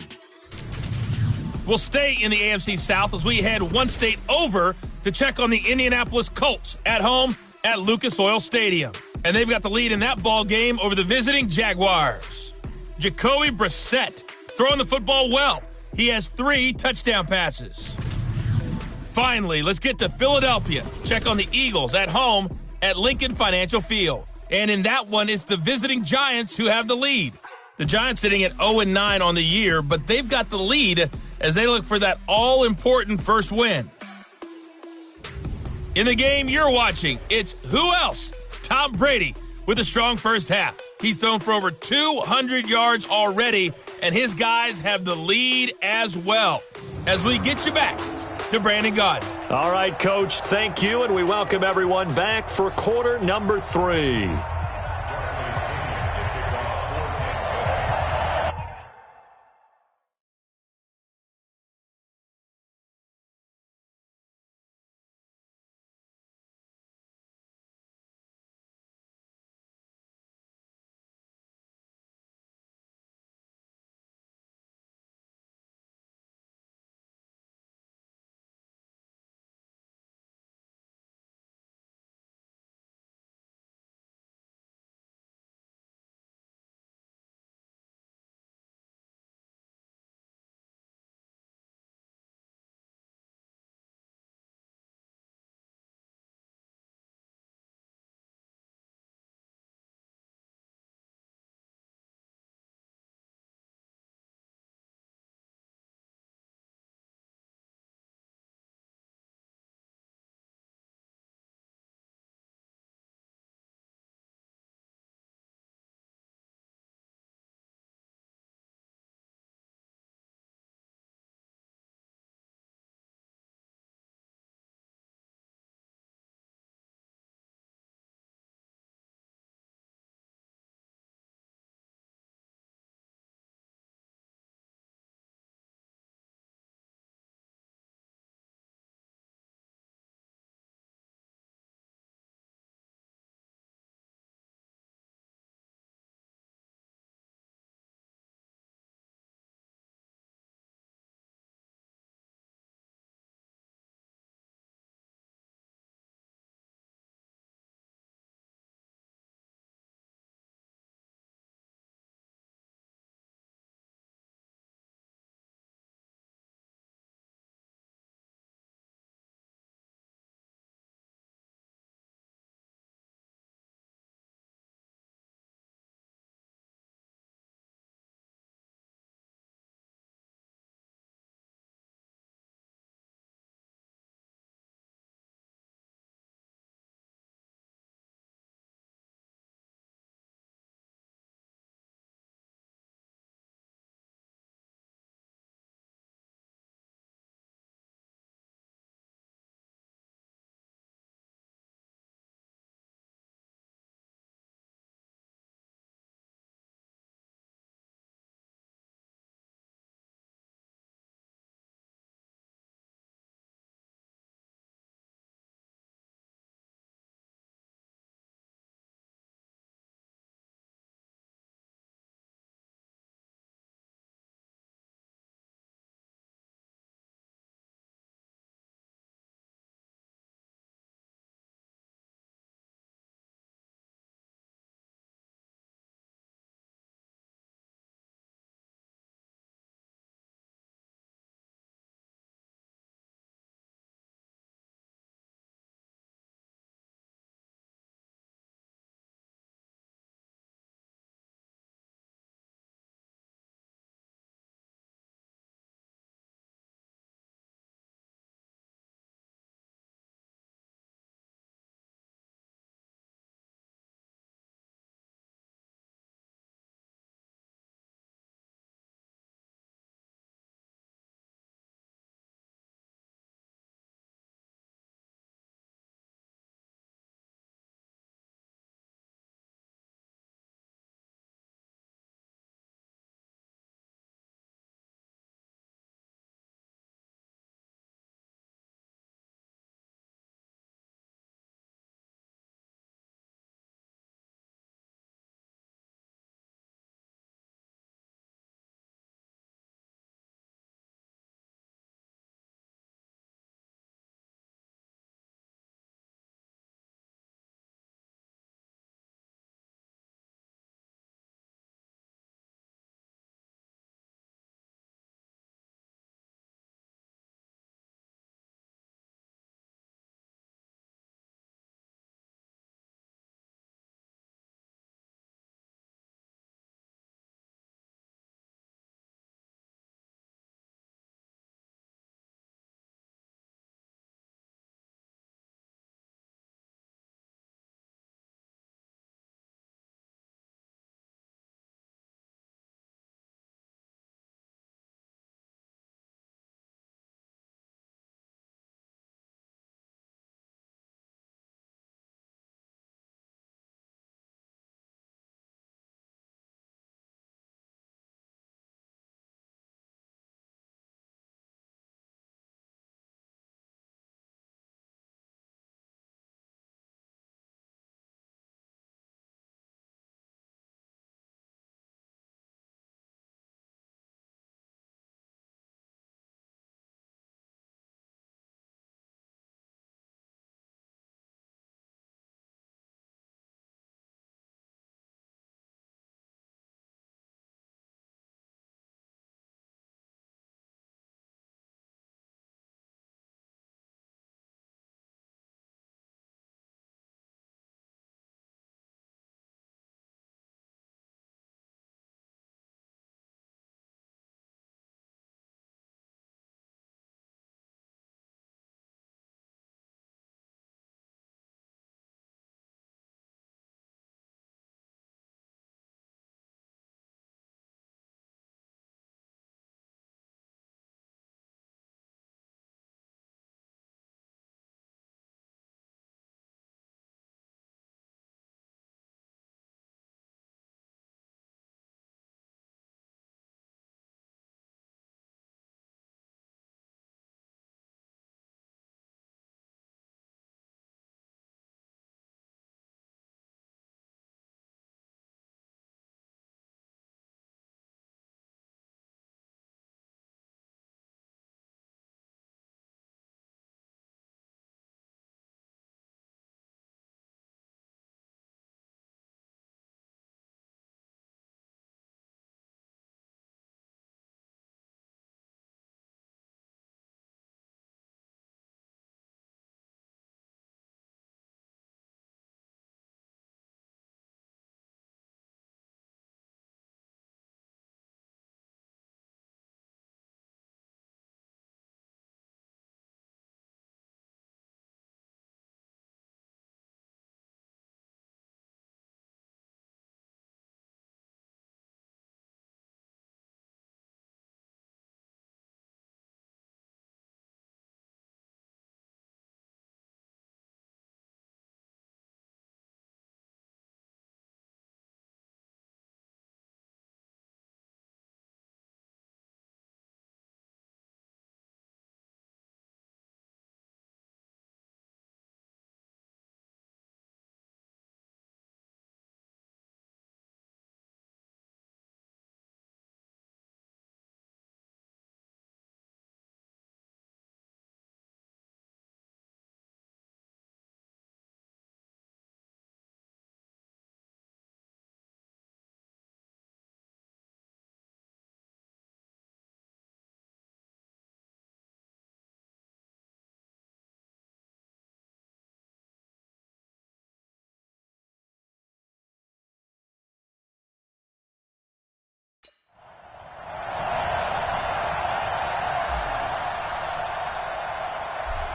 We'll stay in the AFC South as we head one state over to check on the Indianapolis Colts at home at Lucas Oil Stadium. And they've got the lead in that ball game over the visiting Jaguars. Jacoby Brissett throwing the football well. He has 3 touchdown passes. Finally, let's get to Philadelphia. Check on the Eagles at home at Lincoln Financial Field. And in that one, it's the visiting Giants who have the lead. The Giants sitting at 0-9 on the year, but they've got the lead as they look for that all-important first win. In the game you're watching, it's who else? Tom Brady with a strong first half. He's thrown for over 200 yards already, and his guys have the lead as well. As we get you back to Brandon Gaudin. All right, Coach, thank you, and we welcome everyone back for quarter number 3.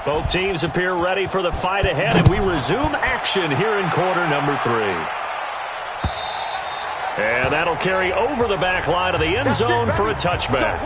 Both teams appear ready for the fight ahead, and we resume action here in quarter number 3. And that'll carry over the back line of the end zone for a touchback.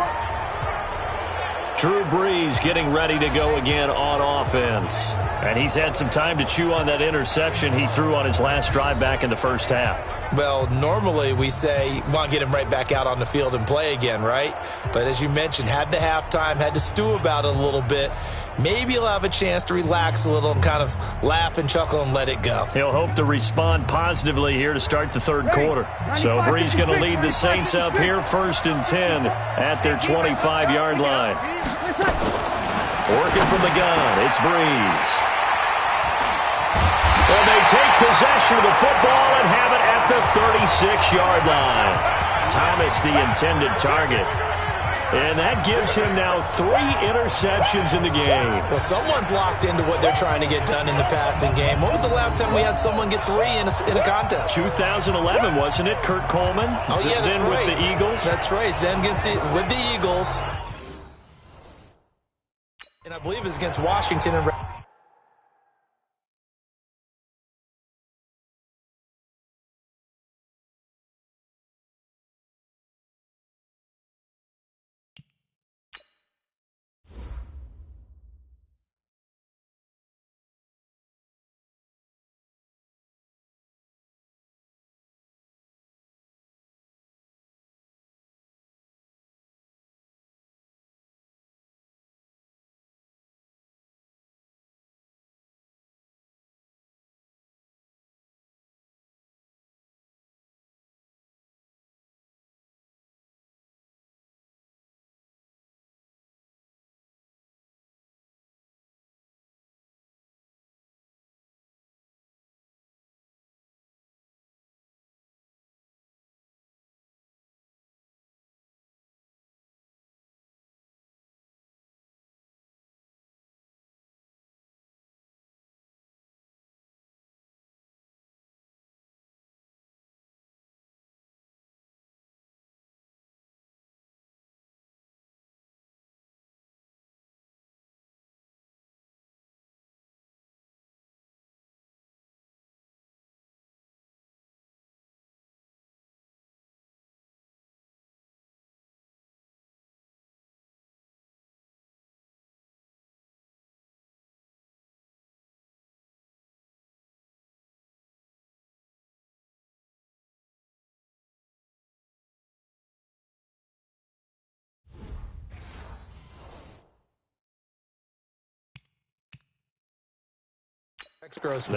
Drew Brees getting ready to go again on offense. And he's had some time to chew on that interception he threw on his last drive back in the first half. Well, normally we say, want to get him right back out on the field and play again, right? But as you mentioned, had the halftime, had to stew about it a little bit. Maybe he'll have a chance to relax a little and kind of laugh and chuckle and let it go. He'll hope to respond positively here to start the third quarter. So Brees going to lead the Saints up here, 1st and 10 at their 25-yard line. Working from the gun, it's Brees. And they take possession of the football and have it at the 36-yard line. Thomas, the intended target. And that gives him now 3 interceptions in the game. Well, someone's locked into what they're trying to get done in the passing game. When was the last time we had someone get 3 in a contest? 2011, wasn't it? Kurt Coleman? Oh, yeah, that's then right. With the Eagles? That's right. Then with the Eagles. And I believe it's against Washington and Grossman.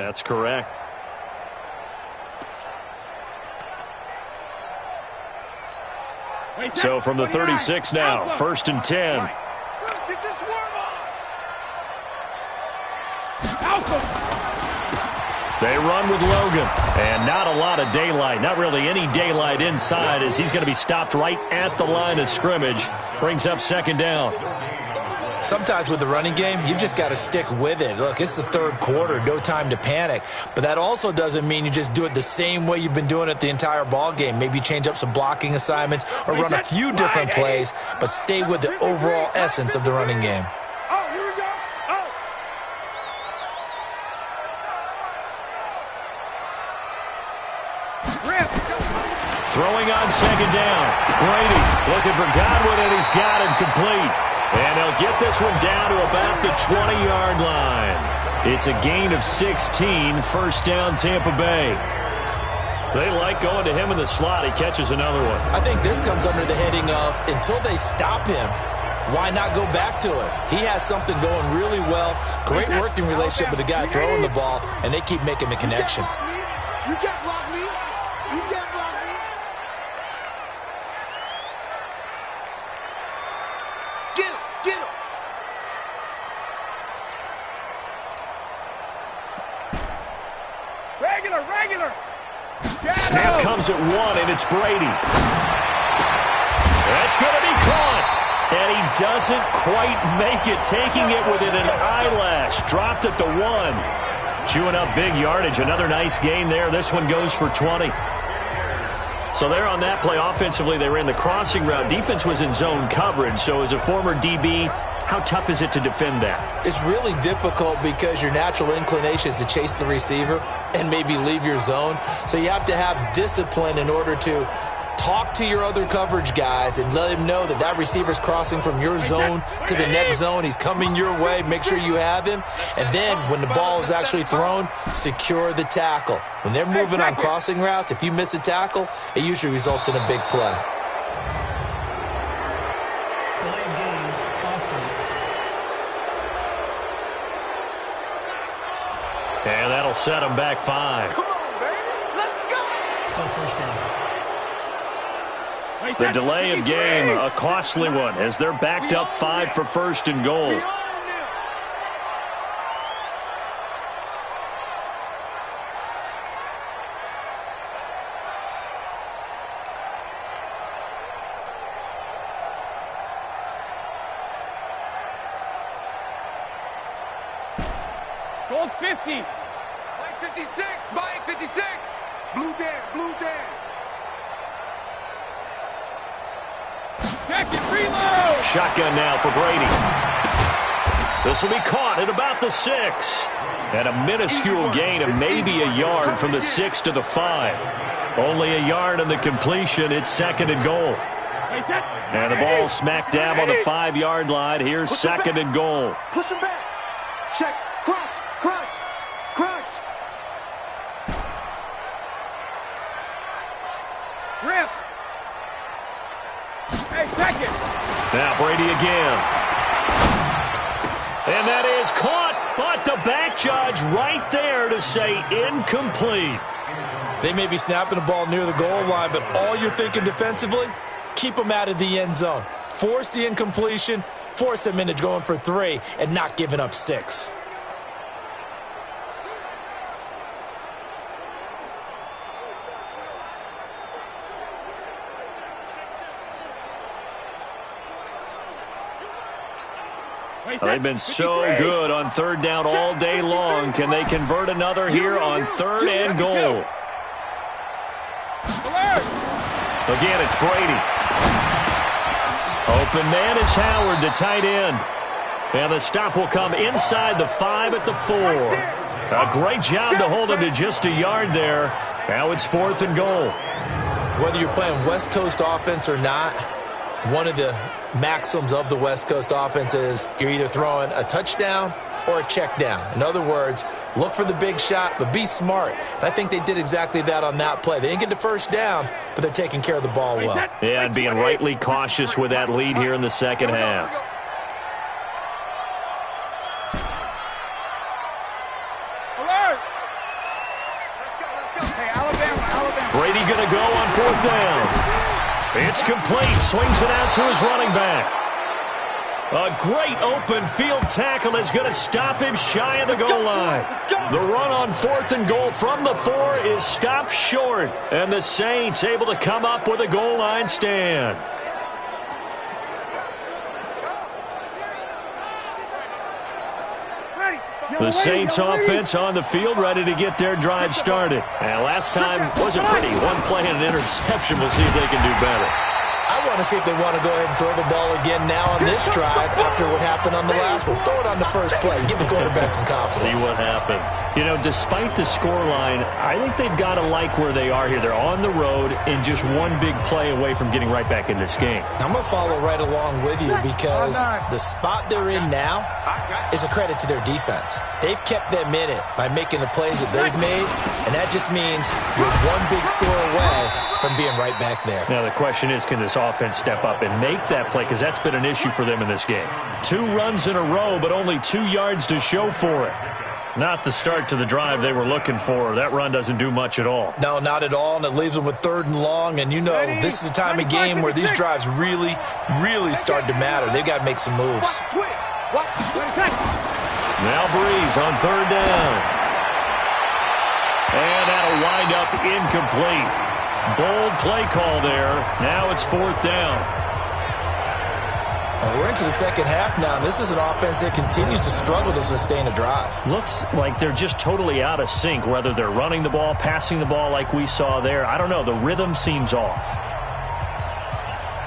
That's correct. So from the 36 now, 1st and 10. They run with Logan. And not a lot of daylight. Not really any daylight inside as he's going to be stopped right at the line of scrimmage. Brings up 2nd down. Sometimes with the running game, you've just got to stick with it. Look, it's the 3rd quarter, no time to panic. But that also doesn't mean you just do it the same way you've been doing it the entire ball game. Maybe change up some blocking assignments or run a few different plays, but stay with the overall essence of the running game. Oh, here we go. Oh. Throwing on 2nd down. Brady looking for Godwin, and he's got him complete. And they'll get this one down to about the 20-yard line. It's a gain of 16, 1st down Tampa Bay. They like going to him in the slot. He catches another one. I think this comes under the heading of until they stop him, why not go back to it? He has something going really well. Great working relationship with the guy throwing the ball, and they keep making the connection. You can't block me. You can't block me. Get him. Get him. Regular. Snap comes at 1, and it's Brady. That's going to be caught. And he doesn't quite make it, taking it within an eyelash. Dropped at the 1. Chewing up big yardage. Another nice gain there. This one goes for 20. So there on that play, offensively, they ran the crossing route. Defense was in zone coverage. So as a former DB, How tough is it to defend that? It's really difficult because your natural inclination is to chase the receiver and maybe leave your zone. So you have to have discipline in order to talk to your other coverage guys and let him know that that receiver's crossing from your zone to the next zone. He's coming your way. Make sure you have him. And then when the ball is actually thrown, secure the tackle. When they're moving on crossing routes, if you miss a tackle, it usually results in a big play. Delay of game, offense. And that'll set them back 5. Come on, baby. Let's go. Still first down. The delay of game, a costly one, as they're backed up 5 for first and goal. Goal 50. Mike 56. Mike 56. Blue Dan. Blue Dan. Second reload. Shotgun now for Brady. This will be caught at about the 6. And a minuscule gain of maybe a yard from the 6 to the 5. Only a yard on the completion. It's second and goal. And the ball smack dab on the 5-yard line. Here's second and goal. Push him back. Check. Crunch. Crunch. Crunch. Rip. Hey, second. Now Brady again. And that is caught, but the back judge right there to say incomplete. They may be snapping the ball near the goal line, but all you're thinking defensively, keep them out of the end zone. Force the incompletion, force them into going for 3, and not giving up 6. They've been so good on third down all day long. Can they convert another here on third and goal? Again, it's Brady. Open man is Howard, the tight end. And the stop will come inside the 5 at the 4. A great job to hold him to just a yard there. Now it's 4th and goal. Whether you're playing West Coast offense or not, one of the maxims of the West Coast offense is you're either throwing a touchdown or a check down. In other words, look for the big shot, but be smart. And I think they did exactly that on that play. They didn't get the first down, but they're taking care of the ball well. Yeah, and being rightly cautious with that lead here in the second half. Alert! Let's go. Hey, Alabama. Brady going to go on 4th down. It's complete. Swings it out to his running back. A great open field tackle is going to stop him shy of the goal line. The run on 4th and goal from the 4 is stopped short. And the Saints able to come up with a goal line stand. The Saints offense on the field ready to get their drive started. And last time wasn't pretty. One play and an interception. We'll see if they can do better. I want to see if they want to go ahead and throw the ball again now on this drive after what happened on the last one. Throw it on the first play. Give the quarterback some confidence. See what happens. You know, despite the scoreline, I think they've got to like where they are here. They're on the road and just one big play away from getting right back in this game. I'm going to follow right along with you because the spot they're in now is a credit to their defense. They've kept them in it by making the plays that they've made, and that just means you're one big score away from being right back there. Now the question is, can this offense step up and make that play? Because that's been an issue for them in this game. 2 runs in a row, but only 2 yards to show for it. Not the start to the drive they were looking for. That run doesn't do much at all. No, not at all, and it leaves them with 3rd and long. And you know, this is the time of game where these drives really, really start to matter. They've got to make some moves. Now Breeze on 3rd down. And that'll wind up incomplete. Bold play call there. Now it's 4th down. We're into the second half now. This is an offense that continues to struggle to sustain a drive. Looks like they're just totally out of sync, whether they're running the ball, passing the ball like we saw there. I don't know. The rhythm seems off.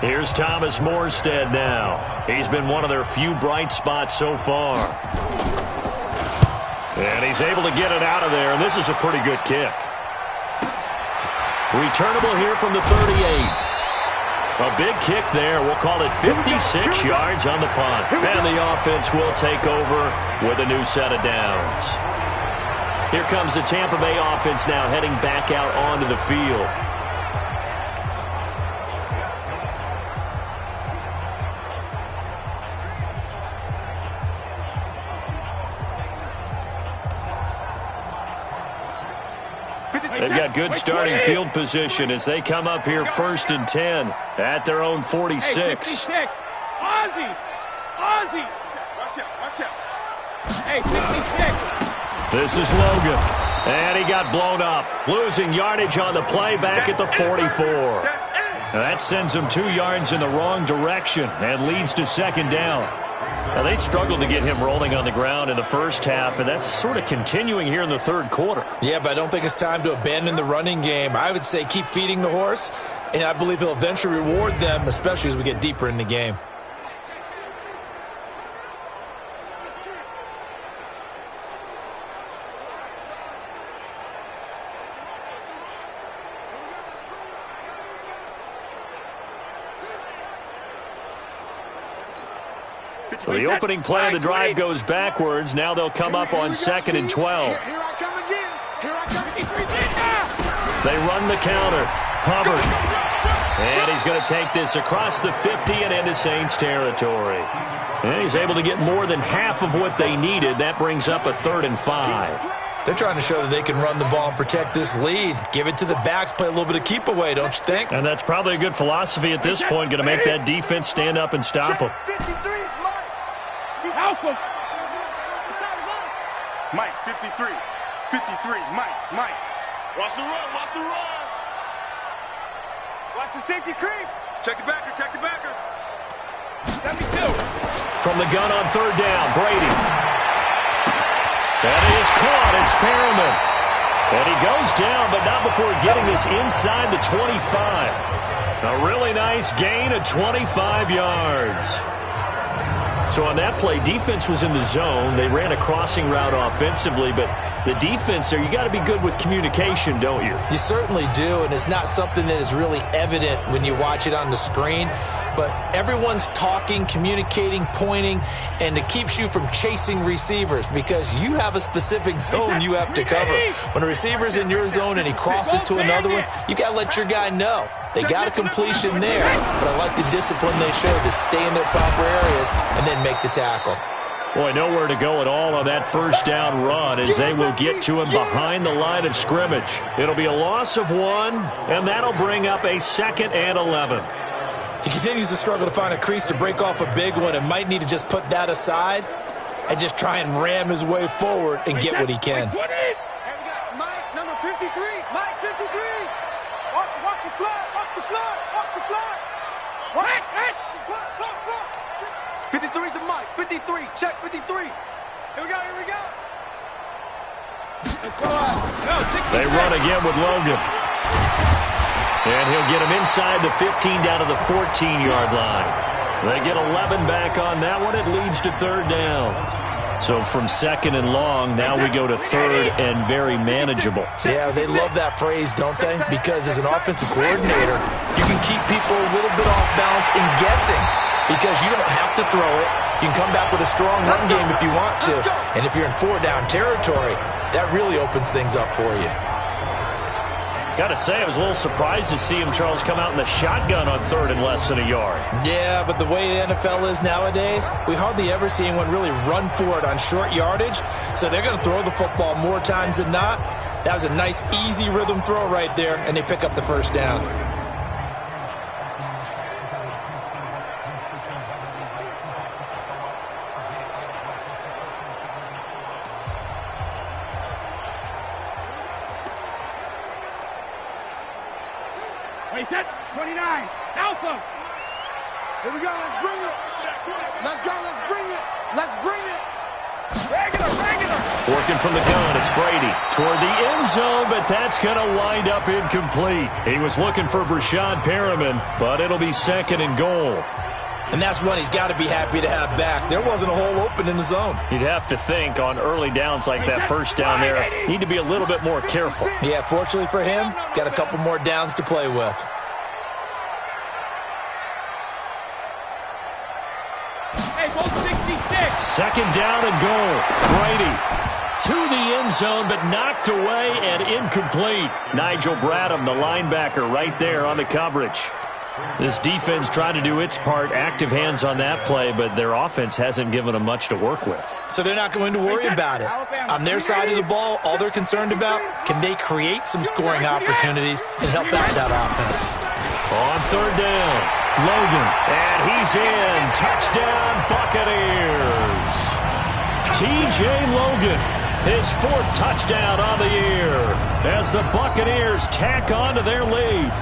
Here's Thomas Morstead now. He's been one of their few bright spots so far. And he's able to get it out of there, and this is a pretty good kick. Returnable here from the 38. A big kick there. We'll call it 56 yards on the punt. And the offense will take over with a new set of downs. Here comes the Tampa Bay offense now heading back out onto the field. They've got good starting field position as they come up here 1st and 10 at their own 46. Hey, Ozzy! Watch out. Hey, 56. This is Logan. And he got blown up. Losing yardage on the play back at the 44. Now that sends him 2 yards in the wrong direction and leads to 2nd down. Now, they struggled to get him rolling on the ground in the first half, and that's sort of continuing here in the 3rd quarter. Yeah, but I don't think it's time to abandon the running game. I would say keep feeding the horse, and I believe he'll eventually reward them, especially as we get deeper in the game. So the opening play of the drive goes backwards. Now they'll come up on 2nd and 12. Here I come again. They run the counter. Hubbard. And he's going to take this across the 50 and into Saints territory. And he's able to get more than half of what they needed. That brings up a 3rd and 5. They're trying to show that they can run the ball and protect this lead. Give it to the backs, play a little bit of keep away, don't you think? And that's probably a good philosophy at this point. Going to make that defense stand up and stop them. 53 is Mike. He's Alpha. Mike, 53. 53, Mike. Watch the run. Watch the safety creep. Check the backer. 72. From the gun on 3rd down, Brady. That is caught. It's Perriman. And he goes down, but not before getting this inside the 25. A really nice gain of 25 yards. So on that play, defense was in the zone. They ran a crossing route offensively, but the defense there, you got to be good with communication, don't you? You certainly do, and it's not something that is really evident when you watch it on the screen. But everyone's talking, communicating, pointing, and it keeps you from chasing receivers because you have a specific zone you have to cover. When a receiver's in your zone and he crosses to another one, you got to let your guy know. They got a completion there, but I like the discipline they showed to stay in their proper areas and then make the tackle. Boy, nowhere to go at all on that 1st down run as they will get to him behind the line of scrimmage. It'll be a loss of 1, and that'll bring up a 2nd and 11. He continues to struggle to find a crease to break off a big one and might need to just put that aside and just try and ram his way forward and get what he can. And we got Mike, number 53. Mike, 53. Watch the flood. 53's to Mike. 53. Check 53. Here we go. They run again with Logan. And he'll get him inside the 15 down to the 14-yard line. They get 11 back on that one. It leads to 3rd down. So from 2nd and long, now we go to 3rd and very manageable. Yeah, they love that phrase, don't they? Because as an offensive coordinator, you can keep people a little bit off balance and guessing because you don't have to throw it. You can come back with a strong run game if you want to. And if you're in 4-down territory, that really opens things up for you. Got to say, I was a little surprised to see him, Charles, come out in the shotgun on 3rd and less than a yard. Yeah, but the way the NFL is nowadays, we hardly ever see anyone really run for it on short yardage. So they're going to throw the football more times than not. That was a nice, easy rhythm throw right there, and they pick up the 1st down. Wait, that's 29. Alpha. Here we go. Let's bring it. Let's go. Let's bring it. Regular. Working from the gun, it's Brady toward the end zone, but that's going to wind up incomplete. He was looking for Brashad Perriman, but it'll be 2nd and goal. And that's one he's got to be happy to have back. There wasn't a hole open in the zone. You'd have to think on early downs like that first down there, need to be a little bit more careful. Yeah, fortunately for him, got a couple more downs to play with. Hey, both 66. 2nd down and goal. Brady to the end zone, but knocked away and incomplete. Nigel Bradham, the linebacker, right there on the coverage. This defense tried to do its part, active hands on that play, but their offense hasn't given them much to work with. So they're not going to worry about it. On their side of the ball, all they're concerned about, can they create some scoring opportunities and help out that offense? On 3rd down, Logan, and he's in. Touchdown, Buccaneers. T.J. Logan, his 4th touchdown on the year as the Buccaneers tack on to their lead.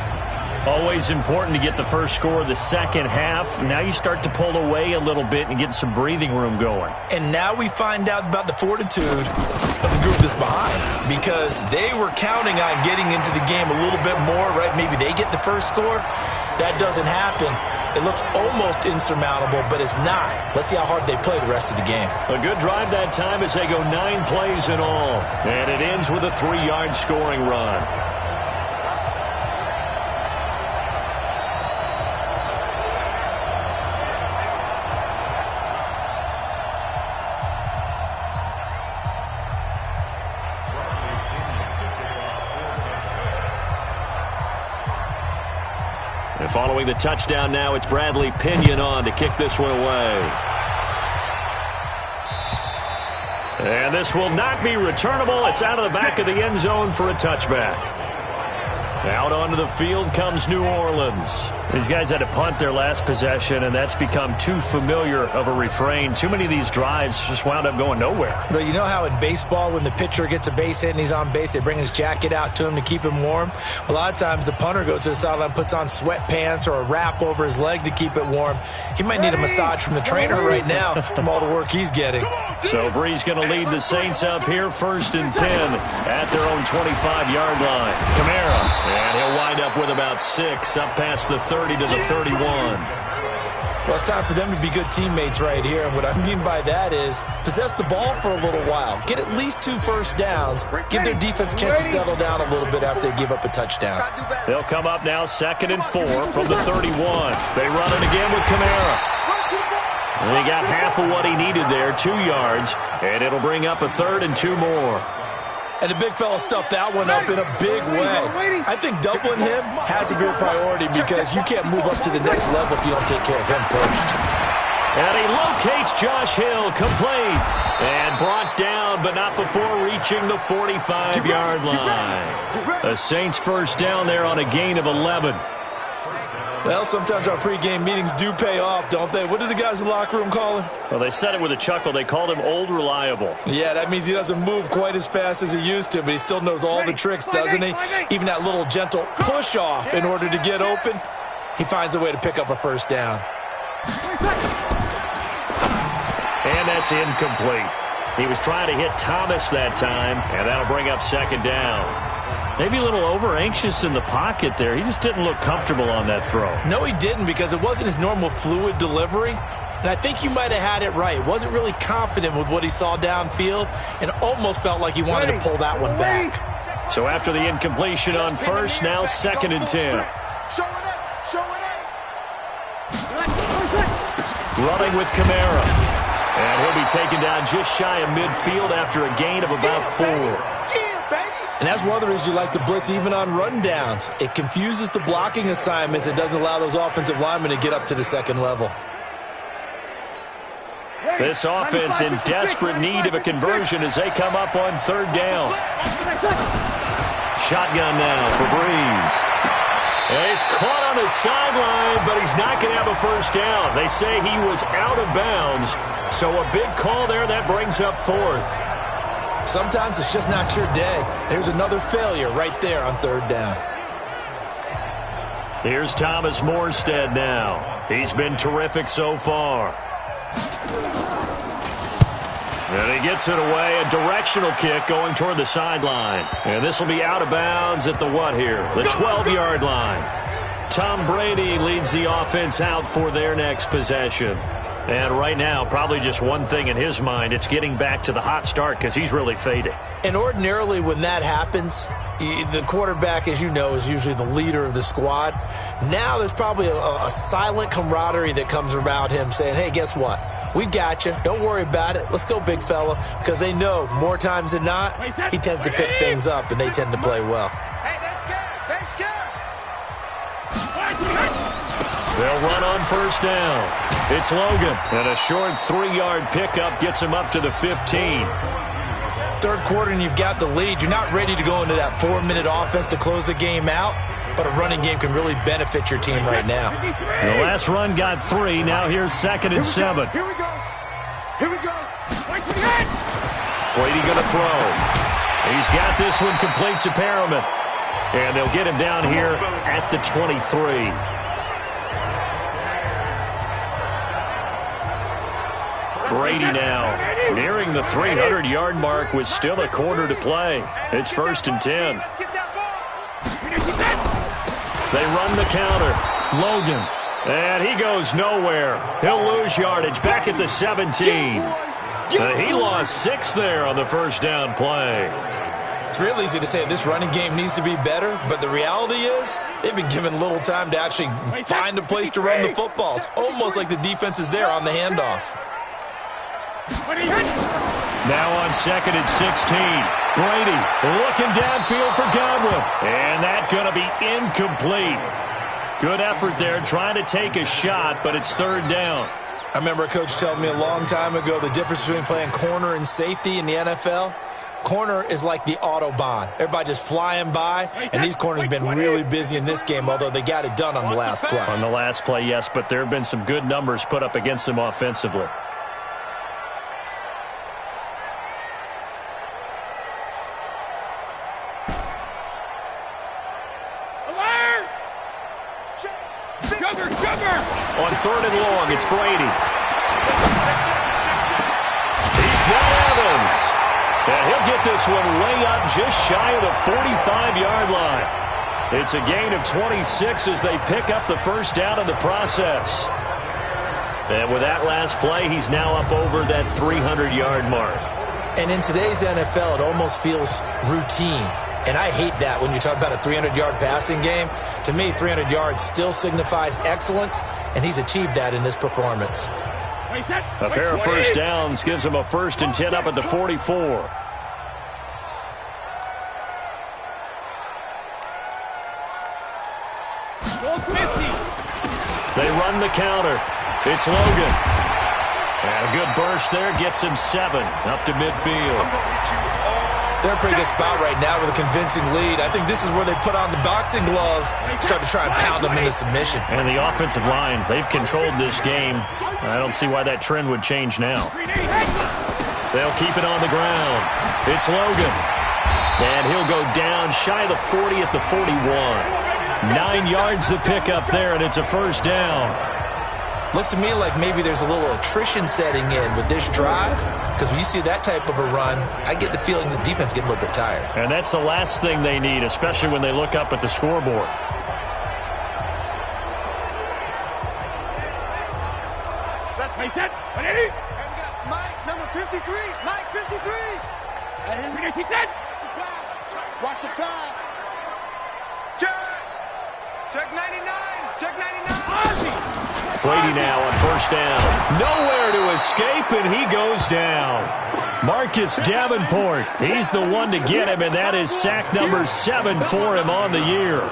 Always important to get the first score of the second half. Now you start to pull away a little bit and get some breathing room going. And now we find out about the fortitude of the group that's behind, because they were counting on getting into the game a little bit more, right? Maybe they get the first score. That doesn't happen. It looks almost insurmountable, but it's not. Let's see how hard they play the rest of the game. A good drive that time as they go 9 plays in all. And it ends with a 3-yard scoring run. And following the touchdown now, it's Bradley Pinion on to kick this one away. And this will not be returnable. It's out of the back of the end zone for a touchback. Out onto the field comes New Orleans. These guys had to punt their last possession, and that's become too familiar of a refrain. Too many of these drives just wound up going nowhere. But you know how in baseball, when the pitcher gets a base hit and he's on base, they bring his jacket out to him to keep him warm? A lot of times the punter goes to the sideline, puts on sweatpants or a wrap over his leg to keep it warm. He might need a massage from the trainer right now from all the work he's getting. So Bree's going to lead the Saints up here 1st and 10 at their own 25-yard line. Kamara, and he'll wind up with about 6 up past the 30 to the 31. Well, it's time for them to be good teammates right here. And what I mean by that is possess the ball for a little while. Get at least 2 first downs. Give their defense a chance to settle down a little bit after they give up a touchdown. They'll come up now 2nd and 4 from the 31. They run it again with Kamara. And they got half of what he needed there, 2 yards. And it'll bring up a 3rd and 2 more. And the big fella stuffed that one up in a big way. I think doubling him has to be a priority, because you can't move up to the next level if you don't take care of him first. And he locates Josh Hill, complete. And brought down, but not before reaching the 45-yard line. The Saints first down there on a gain of 11. Well, sometimes our pregame meetings do pay off, don't they? What do the guys in the locker room call him? Well, they said it with a chuckle. They called him Old Reliable. Yeah, that means he doesn't move quite as fast as he used to, but he still knows all the tricks, doesn't he? Even that little gentle push-off in order to get open, he finds a way to pick up a first down. And that's incomplete. He was trying to hit Thomas that time, and that'll bring up 2nd down. Maybe a little over-anxious in the pocket there. He just didn't look comfortable on that throw. No, he didn't, because it wasn't his normal fluid delivery. And I think you might have had it right. Wasn't really confident with what he saw downfield and almost felt like he wanted to pull that one back. So after the incompletion on first, now 2nd and 10. Running with Kamara. And he'll be taken down just shy of midfield after a gain of about 4. And that's one of the reasons you like to blitz even on run downs. It confuses the blocking assignments. It doesn't allow those offensive linemen to get up to the second level. This offense in desperate need of a conversion as they come up on 3rd down. Shotgun now for Breeze. And he's caught on the sideline, but he's not going to have a first down. They say he was out of bounds. So a big call there that brings up 4th. Sometimes it's just not your day. There's another failure right there on 3rd down. Here's Thomas Morstead now. He's been terrific so far. And he gets it away, a directional kick going toward the sideline. And this will be out of bounds at the what here? The 12-yard line. Tom Brady leads the offense out for their next possession. And right now, probably just one thing in his mind, it's getting back to the hot start because he's really fading. And ordinarily when that happens, the quarterback, as you know, is usually the leader of the squad. Now there's probably a silent camaraderie that comes about him saying, hey, guess what? We got you. Don't worry about it. Let's go, big fella. Because they know more times than not, he tends to pick things up, and they tend to play well. Hey, they're scared. They're scared. They'll run on first down. It's Logan. And a short 3-yard pickup gets him up to the 15. Third quarter and you've got the lead. You're not ready to go into that 4-minute offense to close the game out, but a running game can really benefit your team right now. The last run got 3. Now here's 2nd and 7. Here we go. Here we go. Brady going to throw. He's got this one complete to Perriman. And they'll get him down here at the 23. Brady now nearing the 300-yard mark with still a quarter to play. It's 1st and 10. They run the counter. Logan. And he goes nowhere. He'll lose yardage back at the 17. He lost 6 there on the first down play. It's real easy to say this running game needs to be better, but the reality is they've been given little time to actually find a place to run the football. It's almost like the defense is there on the handoff. Now on 2nd and 16. Brady looking downfield for Godwin. And that's going to be incomplete. Good effort there trying to take a shot, but it's 3rd down. I remember a coach telling me a long time ago the difference between playing corner and safety in the NFL. Corner is like the Autobahn. Everybody just flying by, and these corners have been really busy in this game, although they got it done on the last play. On the last play, yes, but there have been some good numbers put up against them offensively. On 3rd and long, it's Brady. He's got Evans. And he'll get this one way up just shy of the 45-yard line. It's a gain of 26 as they pick up the first down in the process. And with that last play, he's now up over that 300-yard mark. And in today's NFL, it almost feels routine. And I hate that when you talk about a 300-yard passing game. To me, 300 yards still signifies excellence, and he's achieved that in this performance. A pair of first downs gives him a 1st and 10 up at the 44. They run the counter. It's Logan. And a good burst there gets him 7 up to midfield. They're in a pretty good spot right now with a convincing lead. I think this is where they put on the boxing gloves, start to try and pound them into submission. And the offensive line, they've controlled this game. I don't see why that trend would change now. They'll keep it on the ground. It's Logan. And he'll go down shy of the 40 at the 41. 9 yards to pick up there, and it's a first down. Looks to me like maybe there's a little attrition setting in with this drive, because when you see that type of a run, I get the feeling the defense getting a little bit tired. And that's the last thing they need, especially when they look up at the scoreboard. Let's make that. And we got Mike, number 53. Mike, 53. And we get that. Watch the pass. Check 99. Check 99. Brady now on first down. Nowhere to escape, and he goes down. Marcus Davenport, he's the one to get him, and that is sack number 7 for him on the year.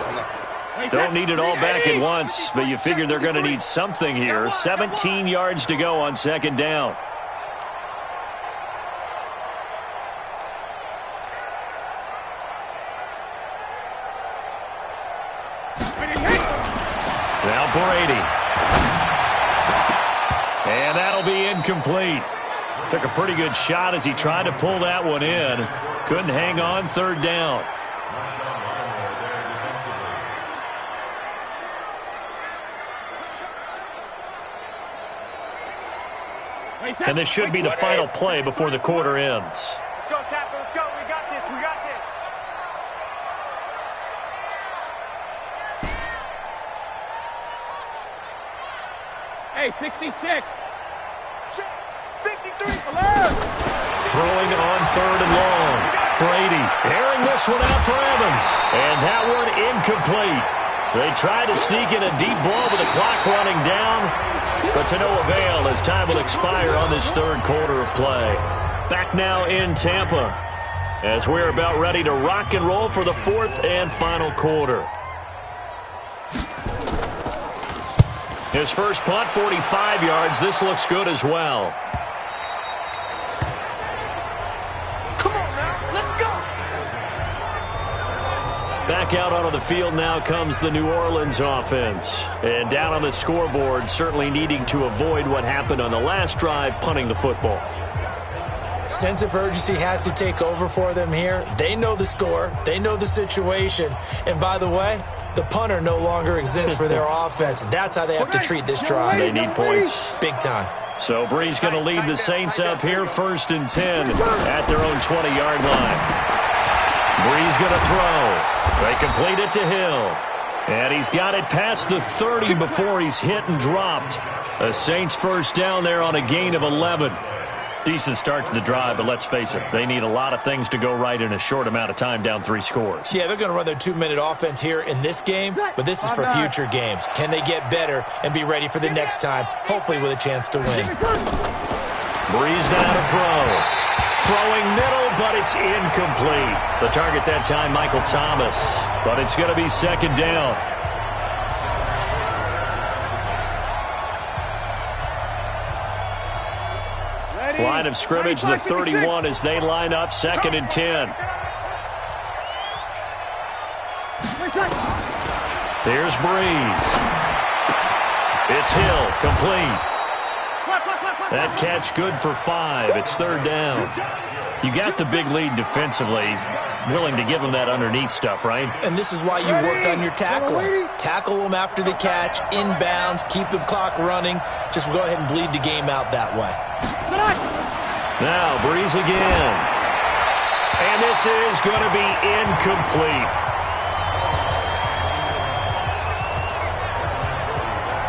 Don't need it all back at once, but you figure they're going to need something here. 17 yards to go on 2nd down. Now Brady. And that'll be incomplete. Took a pretty good shot as he tried to pull that one in. Couldn't hang on 3rd down. And this should be the final play before the quarter ends. Let's go, Tapper. Let's go. We got this. We got this. Hey, 66. 53. Alert. Throwing on 3rd and long. Brady airing this one out for Evans. And that one incomplete. They tried to sneak in a deep ball with the clock running down, but to no avail as time will expire on this 3rd quarter of play. Back now in Tampa as we're about ready to rock and roll for the 4th and final quarter. His first punt, 45 yards. This looks good as well. Back out onto the field now comes the New Orleans offense. And down on the scoreboard, certainly needing to avoid what happened on the last drive, punting the football. Sense of urgency has to take over for them here. They know the score. They know the situation. And by the way, the punter no longer exists for their offense. That's how they have to treat this drive. They need points. Big time. So Brees going to lead the Saints up here 1st and 10 at their own 20-yard line. Brees going to throw. They complete it to Hill. And he's got it past the 30 before he's hit and dropped. A Saints first down there on a gain of 11. Decent start to the drive, but let's face it, they need a lot of things to go right in a short amount of time, down 3 scores. Yeah, they're going to run their 2-minute offense here in this game, but this is for future games. Can they get better and be ready for the next time, hopefully with a chance to win? Brees now to throw. Throwing middle, but it's incomplete. The target that time, Michael Thomas. But it's going to be 2nd down. Line of scrimmage, the 31 as they line up 2nd and 10. Here's Brees. It's Hill, complete. That catch good for 5. It's 3rd down. You got the big lead defensively. Willing to give them that underneath stuff, right? And this is why you work on your tackling. Tackle them after the catch, inbounds, keep the clock running. Just go ahead and bleed the game out that way. Now, Brees again. And this is going to be incomplete.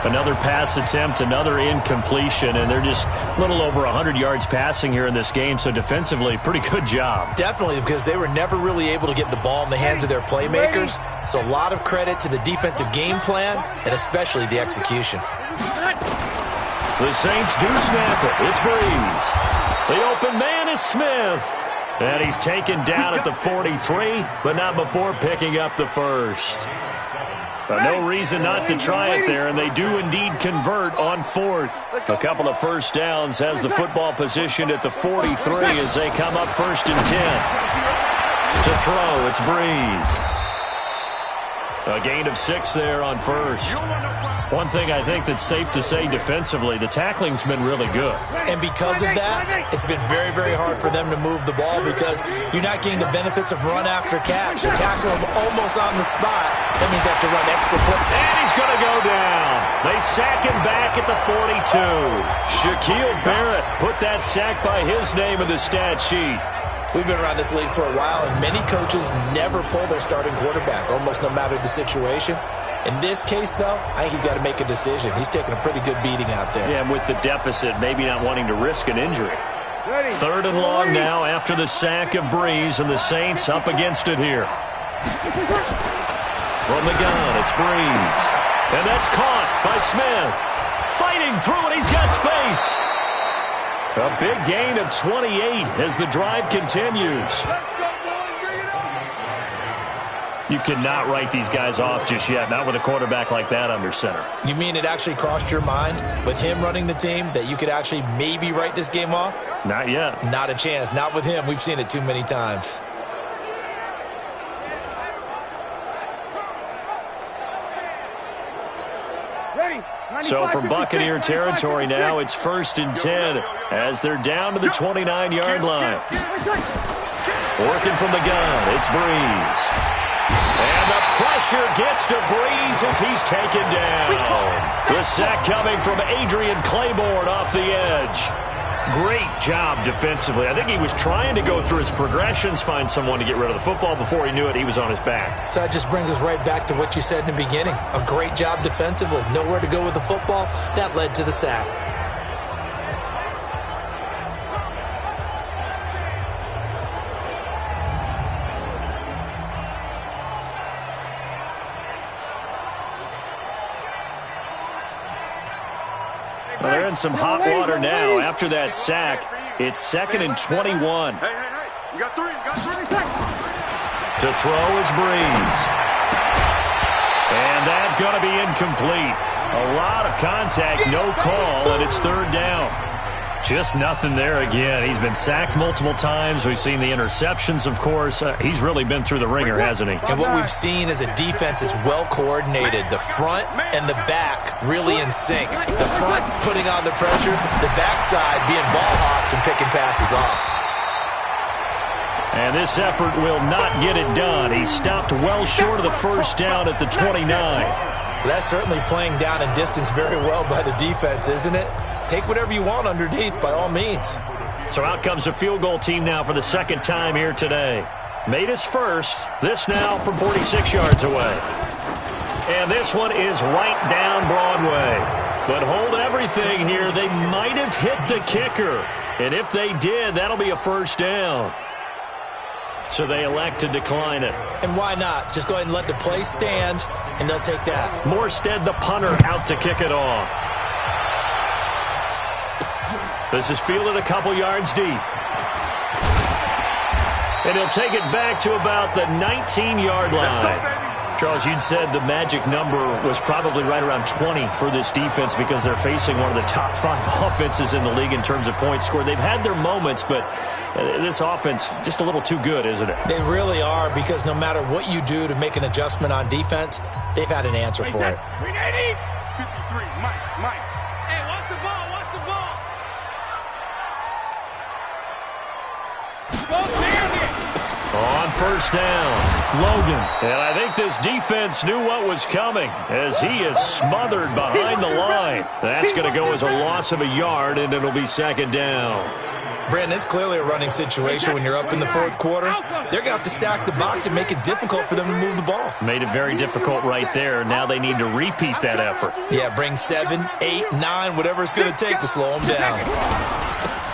Another pass attempt, another incompletion, and they're just a little over 100 yards passing here in this game, so defensively, pretty good job. Definitely, because they were never really able to get the ball in the hands of their playmakers, so a lot of credit to the defensive game plan and especially the execution. The Saints do snap it. It's Brees. The open man is Smith. And he's taken down at the 43, but not before picking up the first. But no reason not to try it there, and they do indeed convert on 4th. A couple of first downs has the football positioned at the 43 as they come up 1st and 10. To throw, it's Brees. A gain of 6 there on 1st. One thing I think that's safe to say defensively, the tackling's been really good. And because of that, it's been very, very hard for them to move the ball because you're not getting the benefits of run after catch. You tackle him almost on the spot. That means they have to run extra play. And he's going to go down. They sack him back at the 42. Shaquille Barrett put that sack by his name in the stat sheet. We've been around this league for a while, and many coaches never pull their starting quarterback, almost no matter the situation. In this case, though, I think he's got to make a decision. He's taking a pretty good beating out there. Yeah, and with the deficit, maybe not wanting to risk an injury. 3rd and long now after the sack of Brees, and the Saints up against it here. From the gun, it's Brees. And that's caught by Smith. Fighting through it, he's got space. A big gain of 28 as the drive continues. You cannot write these guys off just yet, not with a quarterback like that under center. You mean it actually crossed your mind with him running the team that you could actually maybe write this game off? Not yet. Not a chance. Not with him. We've seen it too many times. So from Buccaneer territory now, it's 1st and 10 as they're down to the 29-yard line. Working from the gun, it's Brees. And the pressure gets to Brees as he's taken down. The sack coming from Adrian Claiborne off the edge. Great job defensively. I think he was trying to go through his progressions, find someone to get rid of the football. Before he knew it, he was on his back. So that just brings us right back to what you said in the beginning. A great job defensively. Nowhere to go with the football. That led to the sack. Well, they're in some hot water now. After that sack, it's 2nd and 21. Hey, you got 3 seconds. To throw is Breeze. And that's going to be incomplete. A lot of contact, no call, and it's 3rd down. Just nothing there again. He's been sacked multiple times. We've seen the interceptions, of course. He's really been through the ringer, hasn't he? And what we've seen is a defense that's well coordinated. The front and the back really in sync. The front putting on the pressure, the backside being ball hawks and picking passes off. And this effort will not get it done. He stopped well short of the first down at the 29. That's certainly playing down in distance very well by the defense, isn't it? Take whatever you want underneath, by all means. So out comes a field goal team now for the 2nd time here today. Made his first. This now from 46 yards away. And this one is right down Broadway. But hold everything here. They might have hit the kicker. And if they did, that'll be a 1st down. So they elect to decline it. And why not? Just go ahead and let the play stand, and they'll take that. Morstead, the punter, out to kick it off. This is fielded a couple yards deep. And he'll take it back to about the 19-yard line. Charles, you'd said the magic number was probably right around 20 for this defense because they're facing one of the top 5 offenses in the league in terms of points scored. They've had their moments, but this offense just a little too good, isn't it? They really are, because no matter what you do to make an adjustment on defense, they've had an answer for it. 53, Mike. Hey, watch the ball, watch the ball. Go down here. On 1st down, Logan. And I think this defense knew what was coming as he is smothered behind the line. That's going to go as a loss of a yard, and it'll be 2nd down. Brandon, it's clearly a running situation when you're up in the 4th quarter. They're going to have to stack the box and make it difficult for them to move the ball. Made it very difficult right there. Now they need to repeat that effort. Yeah, bring 7, 8, 9, whatever it's going to take to slow them down.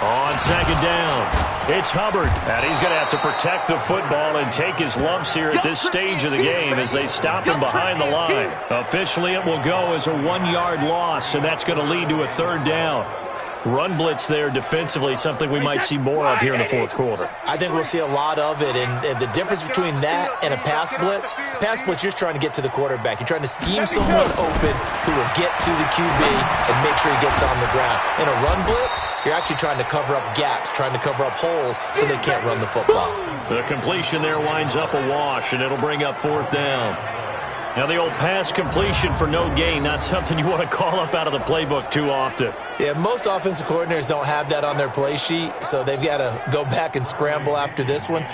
On 2nd down, it's Hubbard. And he's going to have to protect the football and take his lumps here at this stage of the game as they stop him behind the line. Officially, it will go as a 1-yard loss, and that's going to lead to a 3rd down. Run blitz there defensively, something we might see more of here in the 4th quarter. I think we'll see a lot of it, and the difference between that and a pass blitz, you're just trying to get to the quarterback. You're trying to scheme someone open who will get to the QB and make sure he gets on the ground. In a run blitz, you're actually trying to cover up gaps, trying to cover up holes so they can't run the football. The completion there winds up a wash, and it'll bring up 4th down. Now, the old pass completion for no gain, not something you want to call up out of the playbook too often. Yeah, most offensive coordinators don't have that on their play sheet, so they've got to go back and scramble after this one.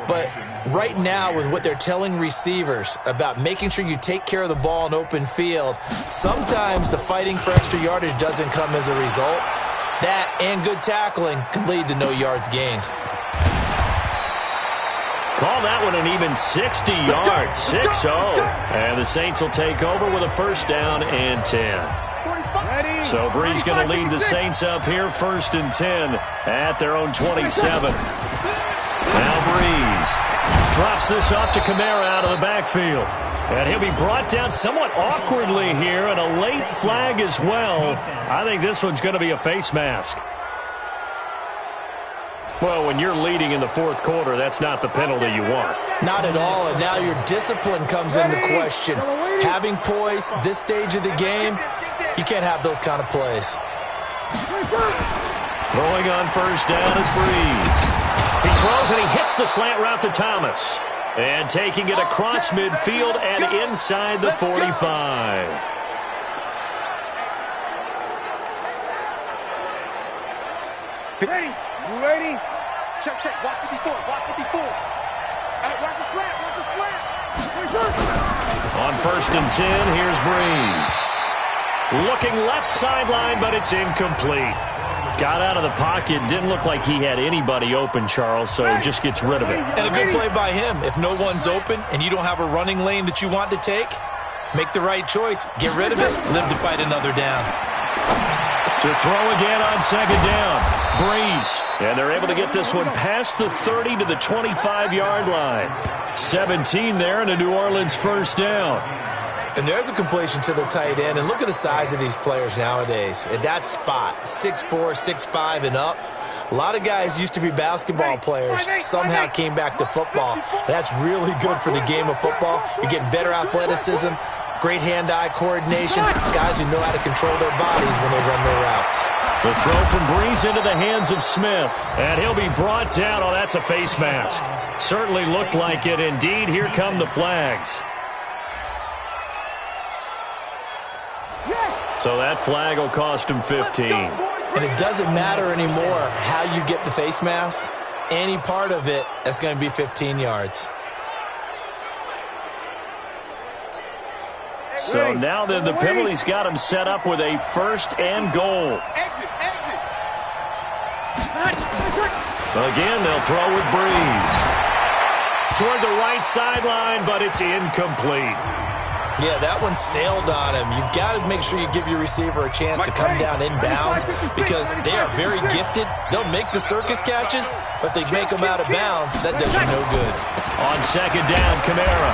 But right now, with what they're telling receivers about making sure you take care of the ball in open field, sometimes the fighting for extra yardage doesn't come as a result. That and good tackling can lead to no yards gained. Call that one an even 60 yards, 6-0. And the Saints will take over with a 1st down and 10. So Breeze going to lead the Saints up here, 1st and 10 at their own 27. Now Breeze drops this off to Kamara out of the backfield. And he'll be brought down somewhat awkwardly here, and a late flag as well. I think this one's going to be a face mask. Well, when you're leading in the 4th quarter, that's not the penalty you want. Not at all, and now your discipline comes into question. Having poise this stage of the game, you can't have those kind of plays. Throwing on 1st down is Breeze. He throws and he hits the slant route to Thomas. And taking it across midfield and inside the 45. Ready? You ready? Check. Watch 54. Hey, watch the slant. On 1st and 10, here's Breeze. Looking left sideline, but it's incomplete. Got out of the pocket. Didn't look like he had anybody open, Charles, so just gets rid of it. And a good play by him. If no one's open and you don't have a running lane that you want to take, make the right choice. Get rid of it. Live to fight another down. To throw again on second down. Breeze. And they're able to get this one past the 30 to the 25-yard line. 17 there and a New Orleans first down. And there's a completion to the tight end. And look at the size of these players nowadays. At that spot, 6'4", 6'5", and up. A lot of guys used to be basketball players, somehow came back to football. And that's really good for the game of football. You're getting better athleticism, great hand-eye coordination, guys who know how to control their bodies when they run their routes. The throw from Breeze into the hands of Smith. And he'll be brought down. Oh, that's a face mask. Certainly looked like it. Indeed, here come the flags. So that flag will cost him 15. And it doesn't matter anymore how you get the face mask. Any part of it, that's going to be 15 yards. So now then the penalty's got him set up with a first and goal. Again, they'll throw with Breeze. Toward the right sideline, but it's incomplete. Yeah, that one sailed on him. You've got to make sure you give your receiver a chance to come down inbounds because they are very gifted. They'll make the circus catches, but they make them out of bounds. That does you no good. On second down, Kamara.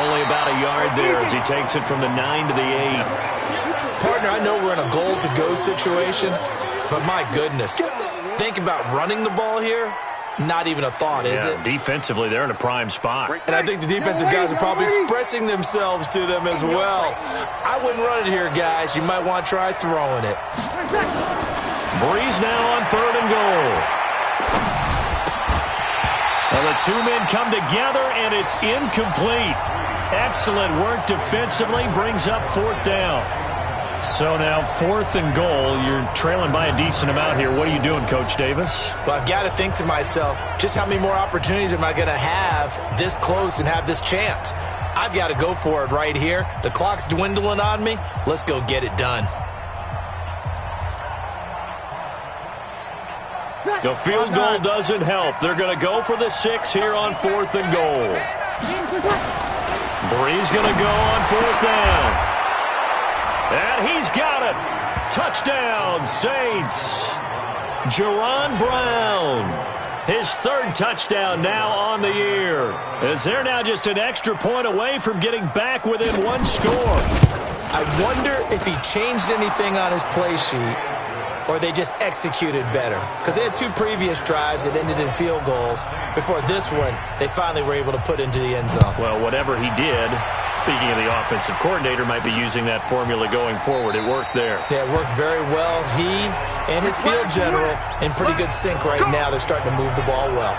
Only about a yard there as he takes it from the 9 to the 8. Partner, I know we're in a goal-to-go situation, but my goodness. Think about running the ball here. Not even a thought, is it? Defensively, they're in a prime spot. And I think the defensive guys are probably expressing themselves to them as well. I wouldn't run it here, guys. You might want to try throwing it. Breeze now on third and goal. Well, the two men come together, and it's incomplete. Excellent work defensively. Brings up fourth down. So now fourth and goal. You're trailing by a decent amount here. What are you doing, Coach Davis? Well, I've got to think to myself, just how many more opportunities am I going to have this close and have this chance? I've got to go for it right here. The clock's dwindling on me. Let's go get it done. The field goal doesn't help. They're going to go for the 6 here on fourth and goal. Breeze going to go on fourth down. And he's got it. Touchdown, Saints. Jerron Brown. His third touchdown now on the year. As they're now just an extra point away from getting back within one score. I wonder if he changed anything on his play sheet or they just executed better. Because they had two previous drives that ended in field goals. Before this one, they finally were able to put into the end zone. Well, whatever he did, speaking of the offensive coordinator, might be using that formula going forward. It worked there. Yeah, it worked very well. He and his field general in pretty good sync right now. They're starting to move the ball well.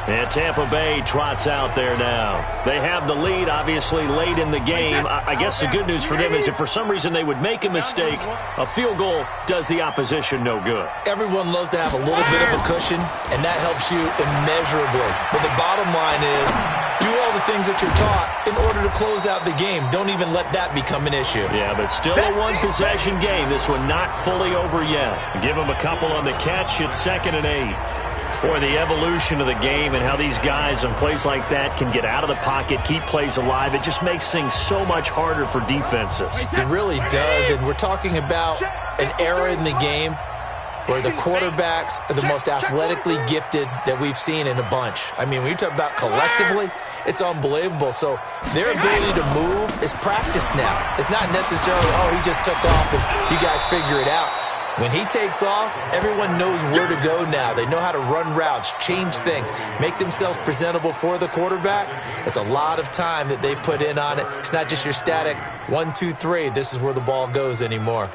And Tampa Bay trots out there now. They have the lead, obviously, late in the game. I guess the good news for them is if for some reason they would make a mistake, a field goal does the opposition no good. Everyone loves to have a little bit of a cushion, and that helps you immeasurably. But the bottom line is do all the things that you're taught in order to close out the game. Don't even let that become an issue. Yeah, but still a one-possession game. This one not fully over yet. Give them a couple on the catch. It's 2nd and 8. Boy, the evolution of the game and how these guys on plays like that can get out of the pocket, keep plays alive, it just makes things so much harder for defenses. It really does, and we're talking about an era in the game where the quarterbacks are the most athletically gifted that we've seen in a bunch. I mean, when you talk about collectively, it's unbelievable. So their ability to move is practiced now. It's not necessarily, oh, he just took off and you guys figure it out. When he takes off, everyone knows where to go now. They know how to run routes, change things, make themselves presentable for the quarterback. It's a lot of time that they put in on it. It's not just your static 1, 2, 3. This is where the ball goes anymore.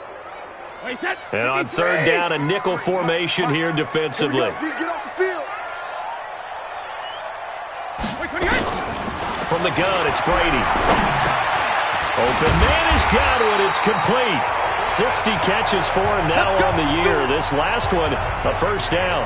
And on third down, a nickel formation here defensively. From the gun, it's Brady. Open man has got it. It's complete. 60 catches for him now on the year. This last one, a first down.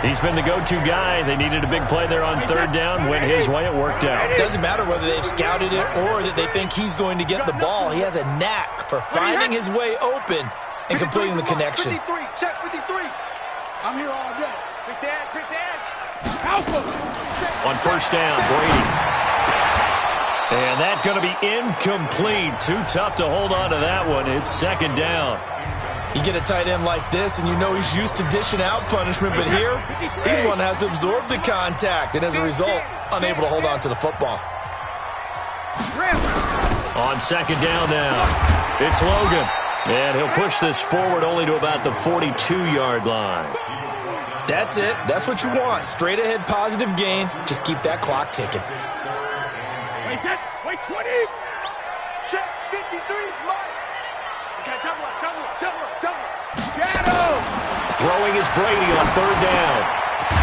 He's been the go-to guy. They needed a big play there on third down. Went his way. It worked out. It doesn't matter whether they've scouted it or that they think he's going to get the ball. He has a knack for finding his way open and completing the connection. 53, check 53. I'm here all day. Pick the edge, pick the edge. Alpha. On first down, Brady. And that's going to be incomplete. Too tough to hold on to that one. It's second down. You get a tight end like this, and you know he's used to dishing out punishment, but here, he's one that has to absorb the contact, and as a result, unable to hold on to the football. On second down now, it's Logan. And he'll push this forward only to about the 42-yard line. That's it. That's what you want. Straight ahead positive gain. Just keep that clock ticking. Wait, set. Wait, 20. Check 53's mine. Okay, double up, double up, double up, double up. Shadow. Throwing is Brady on third down.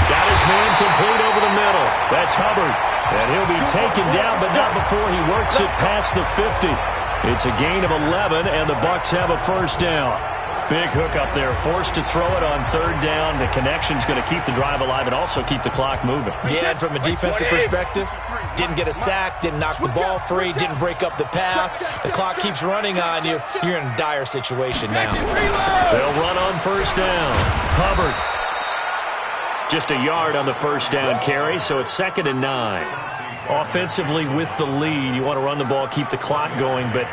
Got his man complete over the middle. That's Hubbard. And he'll be taken down, but not before he works it past the 50. It's a gain of 11, and the Bucs have a first down. Big hook up there, forced to throw it on third down. The connection's going to keep the drive alive and also keep the clock moving. Yeah, and from a defensive perspective, didn't get a sack, didn't knock the ball free, didn't break up the pass. The clock keeps running on you. You're in a dire situation now. They'll run on first down. Hubbard. Just a yard on the first down carry, so it's 2nd and 9. Offensively with the lead, you want to run the ball, keep the clock going, but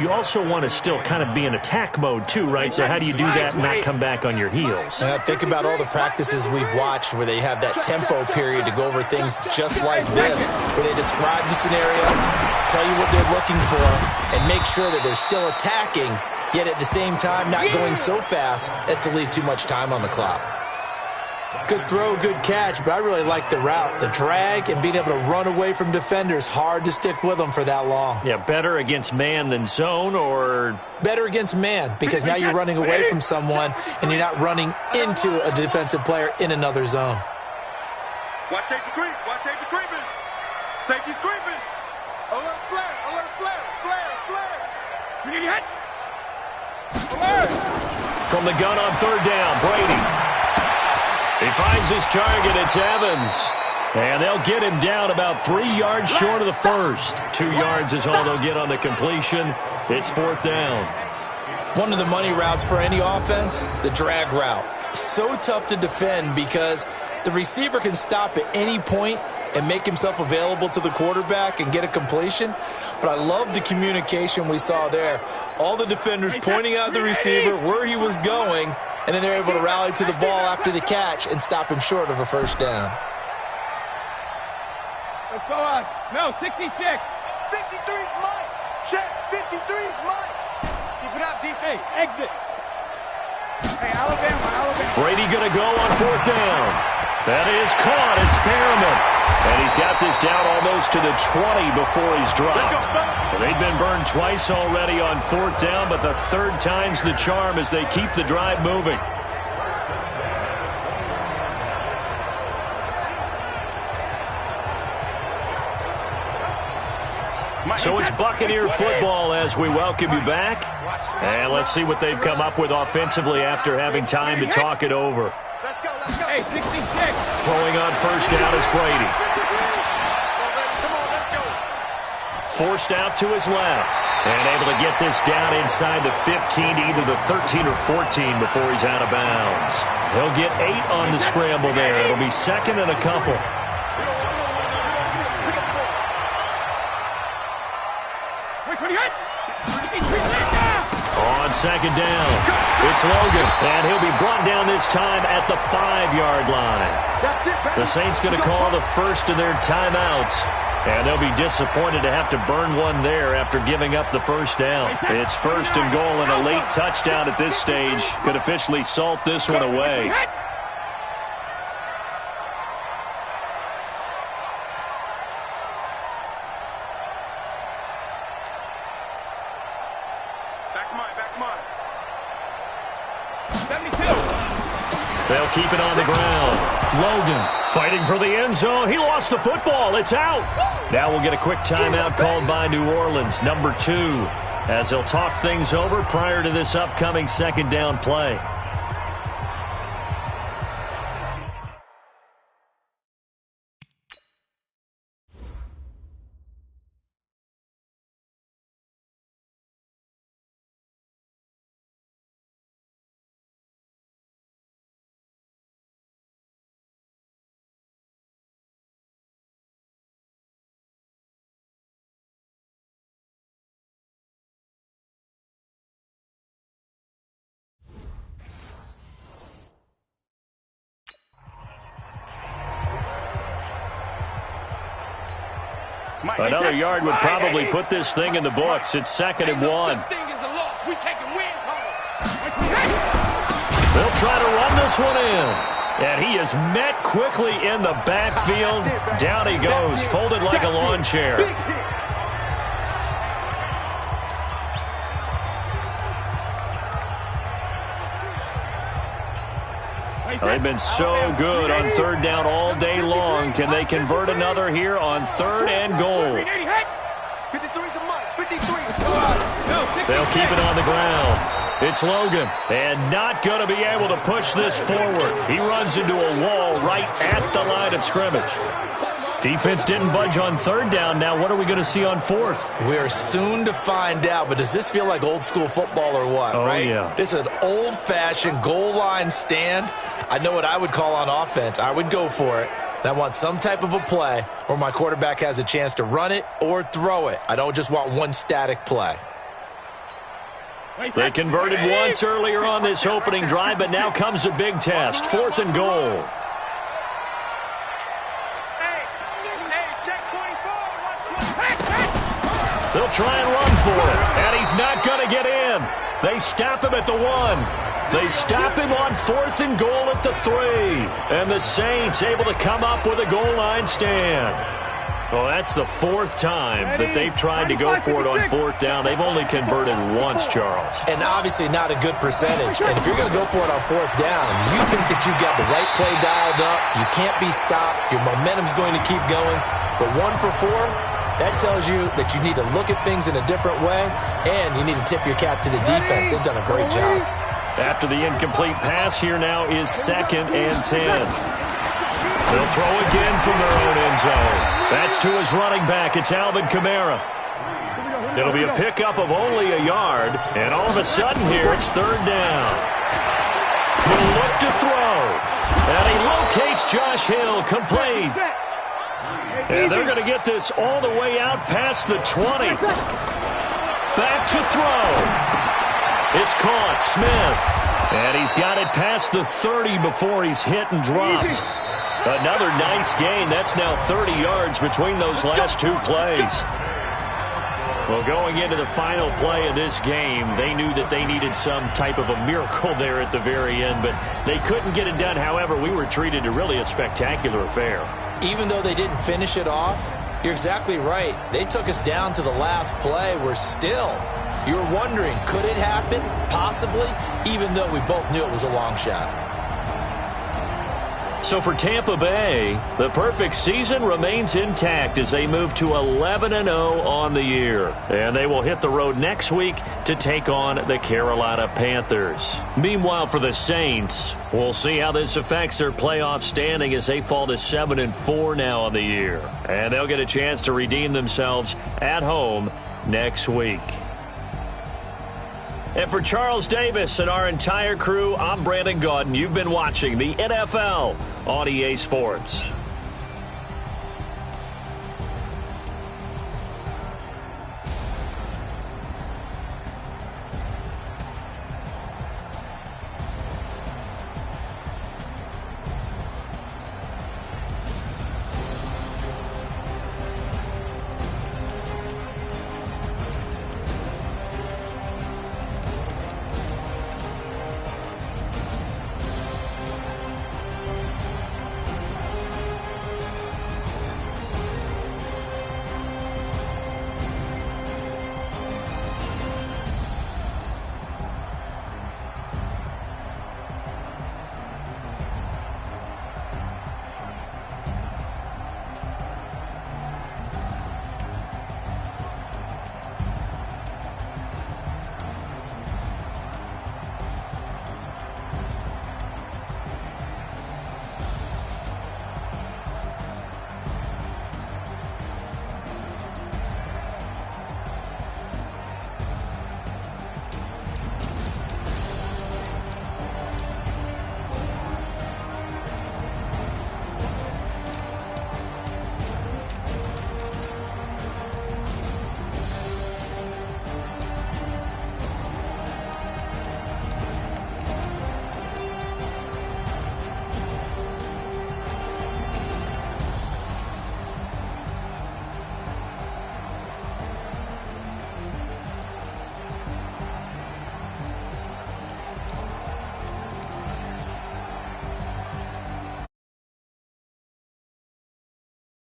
you also want to still kind of be in attack mode too, right? So how do you do that and not come back on your heels? Think about all the practices we've watched where they have that tempo period to go over things just like this, where they describe the scenario, tell you what they're looking for, and make sure that they're still attacking, yet at the same time not going so fast as to leave too much time on the clock. Good throw, good catch, but I really like the route. The drag and being able to run away from defenders, hard to stick with them for that long. Yeah, better against man than zone, or? Better against man, because now you're running away from someone and you're not running into a defensive player in another zone. Watch safety creep, watch safety creeping. Safety's creeping. Alert flare, alert flare, flare, flare. We need hit. Alert. From the gun on third down, Brady. He finds his target. It's Evans. And they'll get him down about 3 yards short of the first. 2 yards is all they'll get on the completion. It's 4th down. One of the money routes for any offense, the drag route. So tough to defend because the receiver can stop at any point and make himself available to the quarterback and get a completion. But I love the communication we saw there. All the defenders pointing out the receiver where he was going, and then they're able to rally to the ball after the catch and stop him short of a first down. Let's go on. No, 66. 53's mine. Check 53's mine. Keep it up, defense. Hey, exit. Hey, Alabama. Brady going to go on 4th down. That is caught. It's Perriman. And he's got this down almost to the 20 before he's dropped. Well, they've been burned twice already on 4th down, but the 3rd time's the charm as they keep the drive moving. So it's Buccaneer football as we welcome you back. And let's see what they've come up with offensively after having time to talk it over. Let's go, let's go. Hey, 66. Throwing on first down is Brady. Forced out to his left. And able to get this down inside the 15 to either the 13 or 14 before he's out of bounds. He'll get 8 on the scramble there. It'll be 2nd and a couple. On 2nd down, it's Logan, and he'll be brought down this time at the 5-yard line. The Saints going to call the first of their timeouts, and they'll be disappointed to have to burn one there after giving up the first down. It's 1st and goal, and a late touchdown at this stage could officially salt this one away. They'll keep it on the ground. Logan fighting for the end zone. He lost the football. It's out. Now we'll get a quick timeout called by New Orleans, number 2, as they'll talk things over prior to this upcoming 2nd down play. Another yard would probably put this thing in the books. It's 2nd and 1. They'll try to run this one in. And he is met quickly in the backfield. Down he goes, folded like a lawn chair. They've been so good on 3rd down all day long. Can they convert another here on 3rd and goal? They'll keep it on the ground. It's Logan, and not going to be able to push this forward. He runs into a wall right at the line of scrimmage. Defense didn't budge on 3rd down. Now what are we going to see on 4th? We are soon to find out, but does this feel like old school football or what, right? Yeah. This is an old-fashioned goal line stand. I know what I would call on offense. I would go for it. And I want some type of a play where my quarterback has a chance to run it or throw it. I don't just want one static play. They converted once earlier on this opening drive, but now comes a big test. 4th and goal. They'll try and run for it, and he's not going to get in. They stop him at the 1. They stop him on 4th and goal at the 3. And the Saints able to come up with a goal line stand. Well, that's the 4th time that they've tried to go for it on 4th down. They've only converted once, Charles. And obviously not a good percentage. And if you're going to go for it on 4th down, you think that you've got the right play dialed up. You can't be stopped. Your momentum's going to keep going. But 1 for 4, that tells you that you need to look at things in a different way, and you need to tip your cap to the defense. They've done a great job. After the incomplete pass, here now is 2nd and 10. They'll throw again from their own end zone. That's to his running back. It's Alvin Kamara. It'll be a pickup of only a yard, and all of a sudden here it's 3rd down. He'll look to throw, and he locates Josh Hill, complete. And they're going to get this all the way out past the 20. Back to throw. It's caught, Smith. And he's got it past the 30 before he's hit and dropped. Another nice gain. That's now 30 yards between those last 2 plays. Well, going into the final play of this game, they knew that they needed some type of a miracle there at the very end, but they couldn't get it done. However, we were treated to really a spectacular affair. Even though they didn't finish it off, you're exactly right. They took us down to the last play. We're still, you're wondering, could it happen? Possibly, even though we both knew it was a long shot. So for Tampa Bay, the perfect season remains intact as they move to 11-0 on the year. And they will hit the road next week to take on the Carolina Panthers. Meanwhile, for the Saints, we'll see how this affects their playoff standing as they fall to 7-4 now on the year. And they'll get a chance to redeem themselves at home next week. And for Charles Davis and our entire crew, I'm Brandon Gaudin. You've been watching the NFL on EA Sports.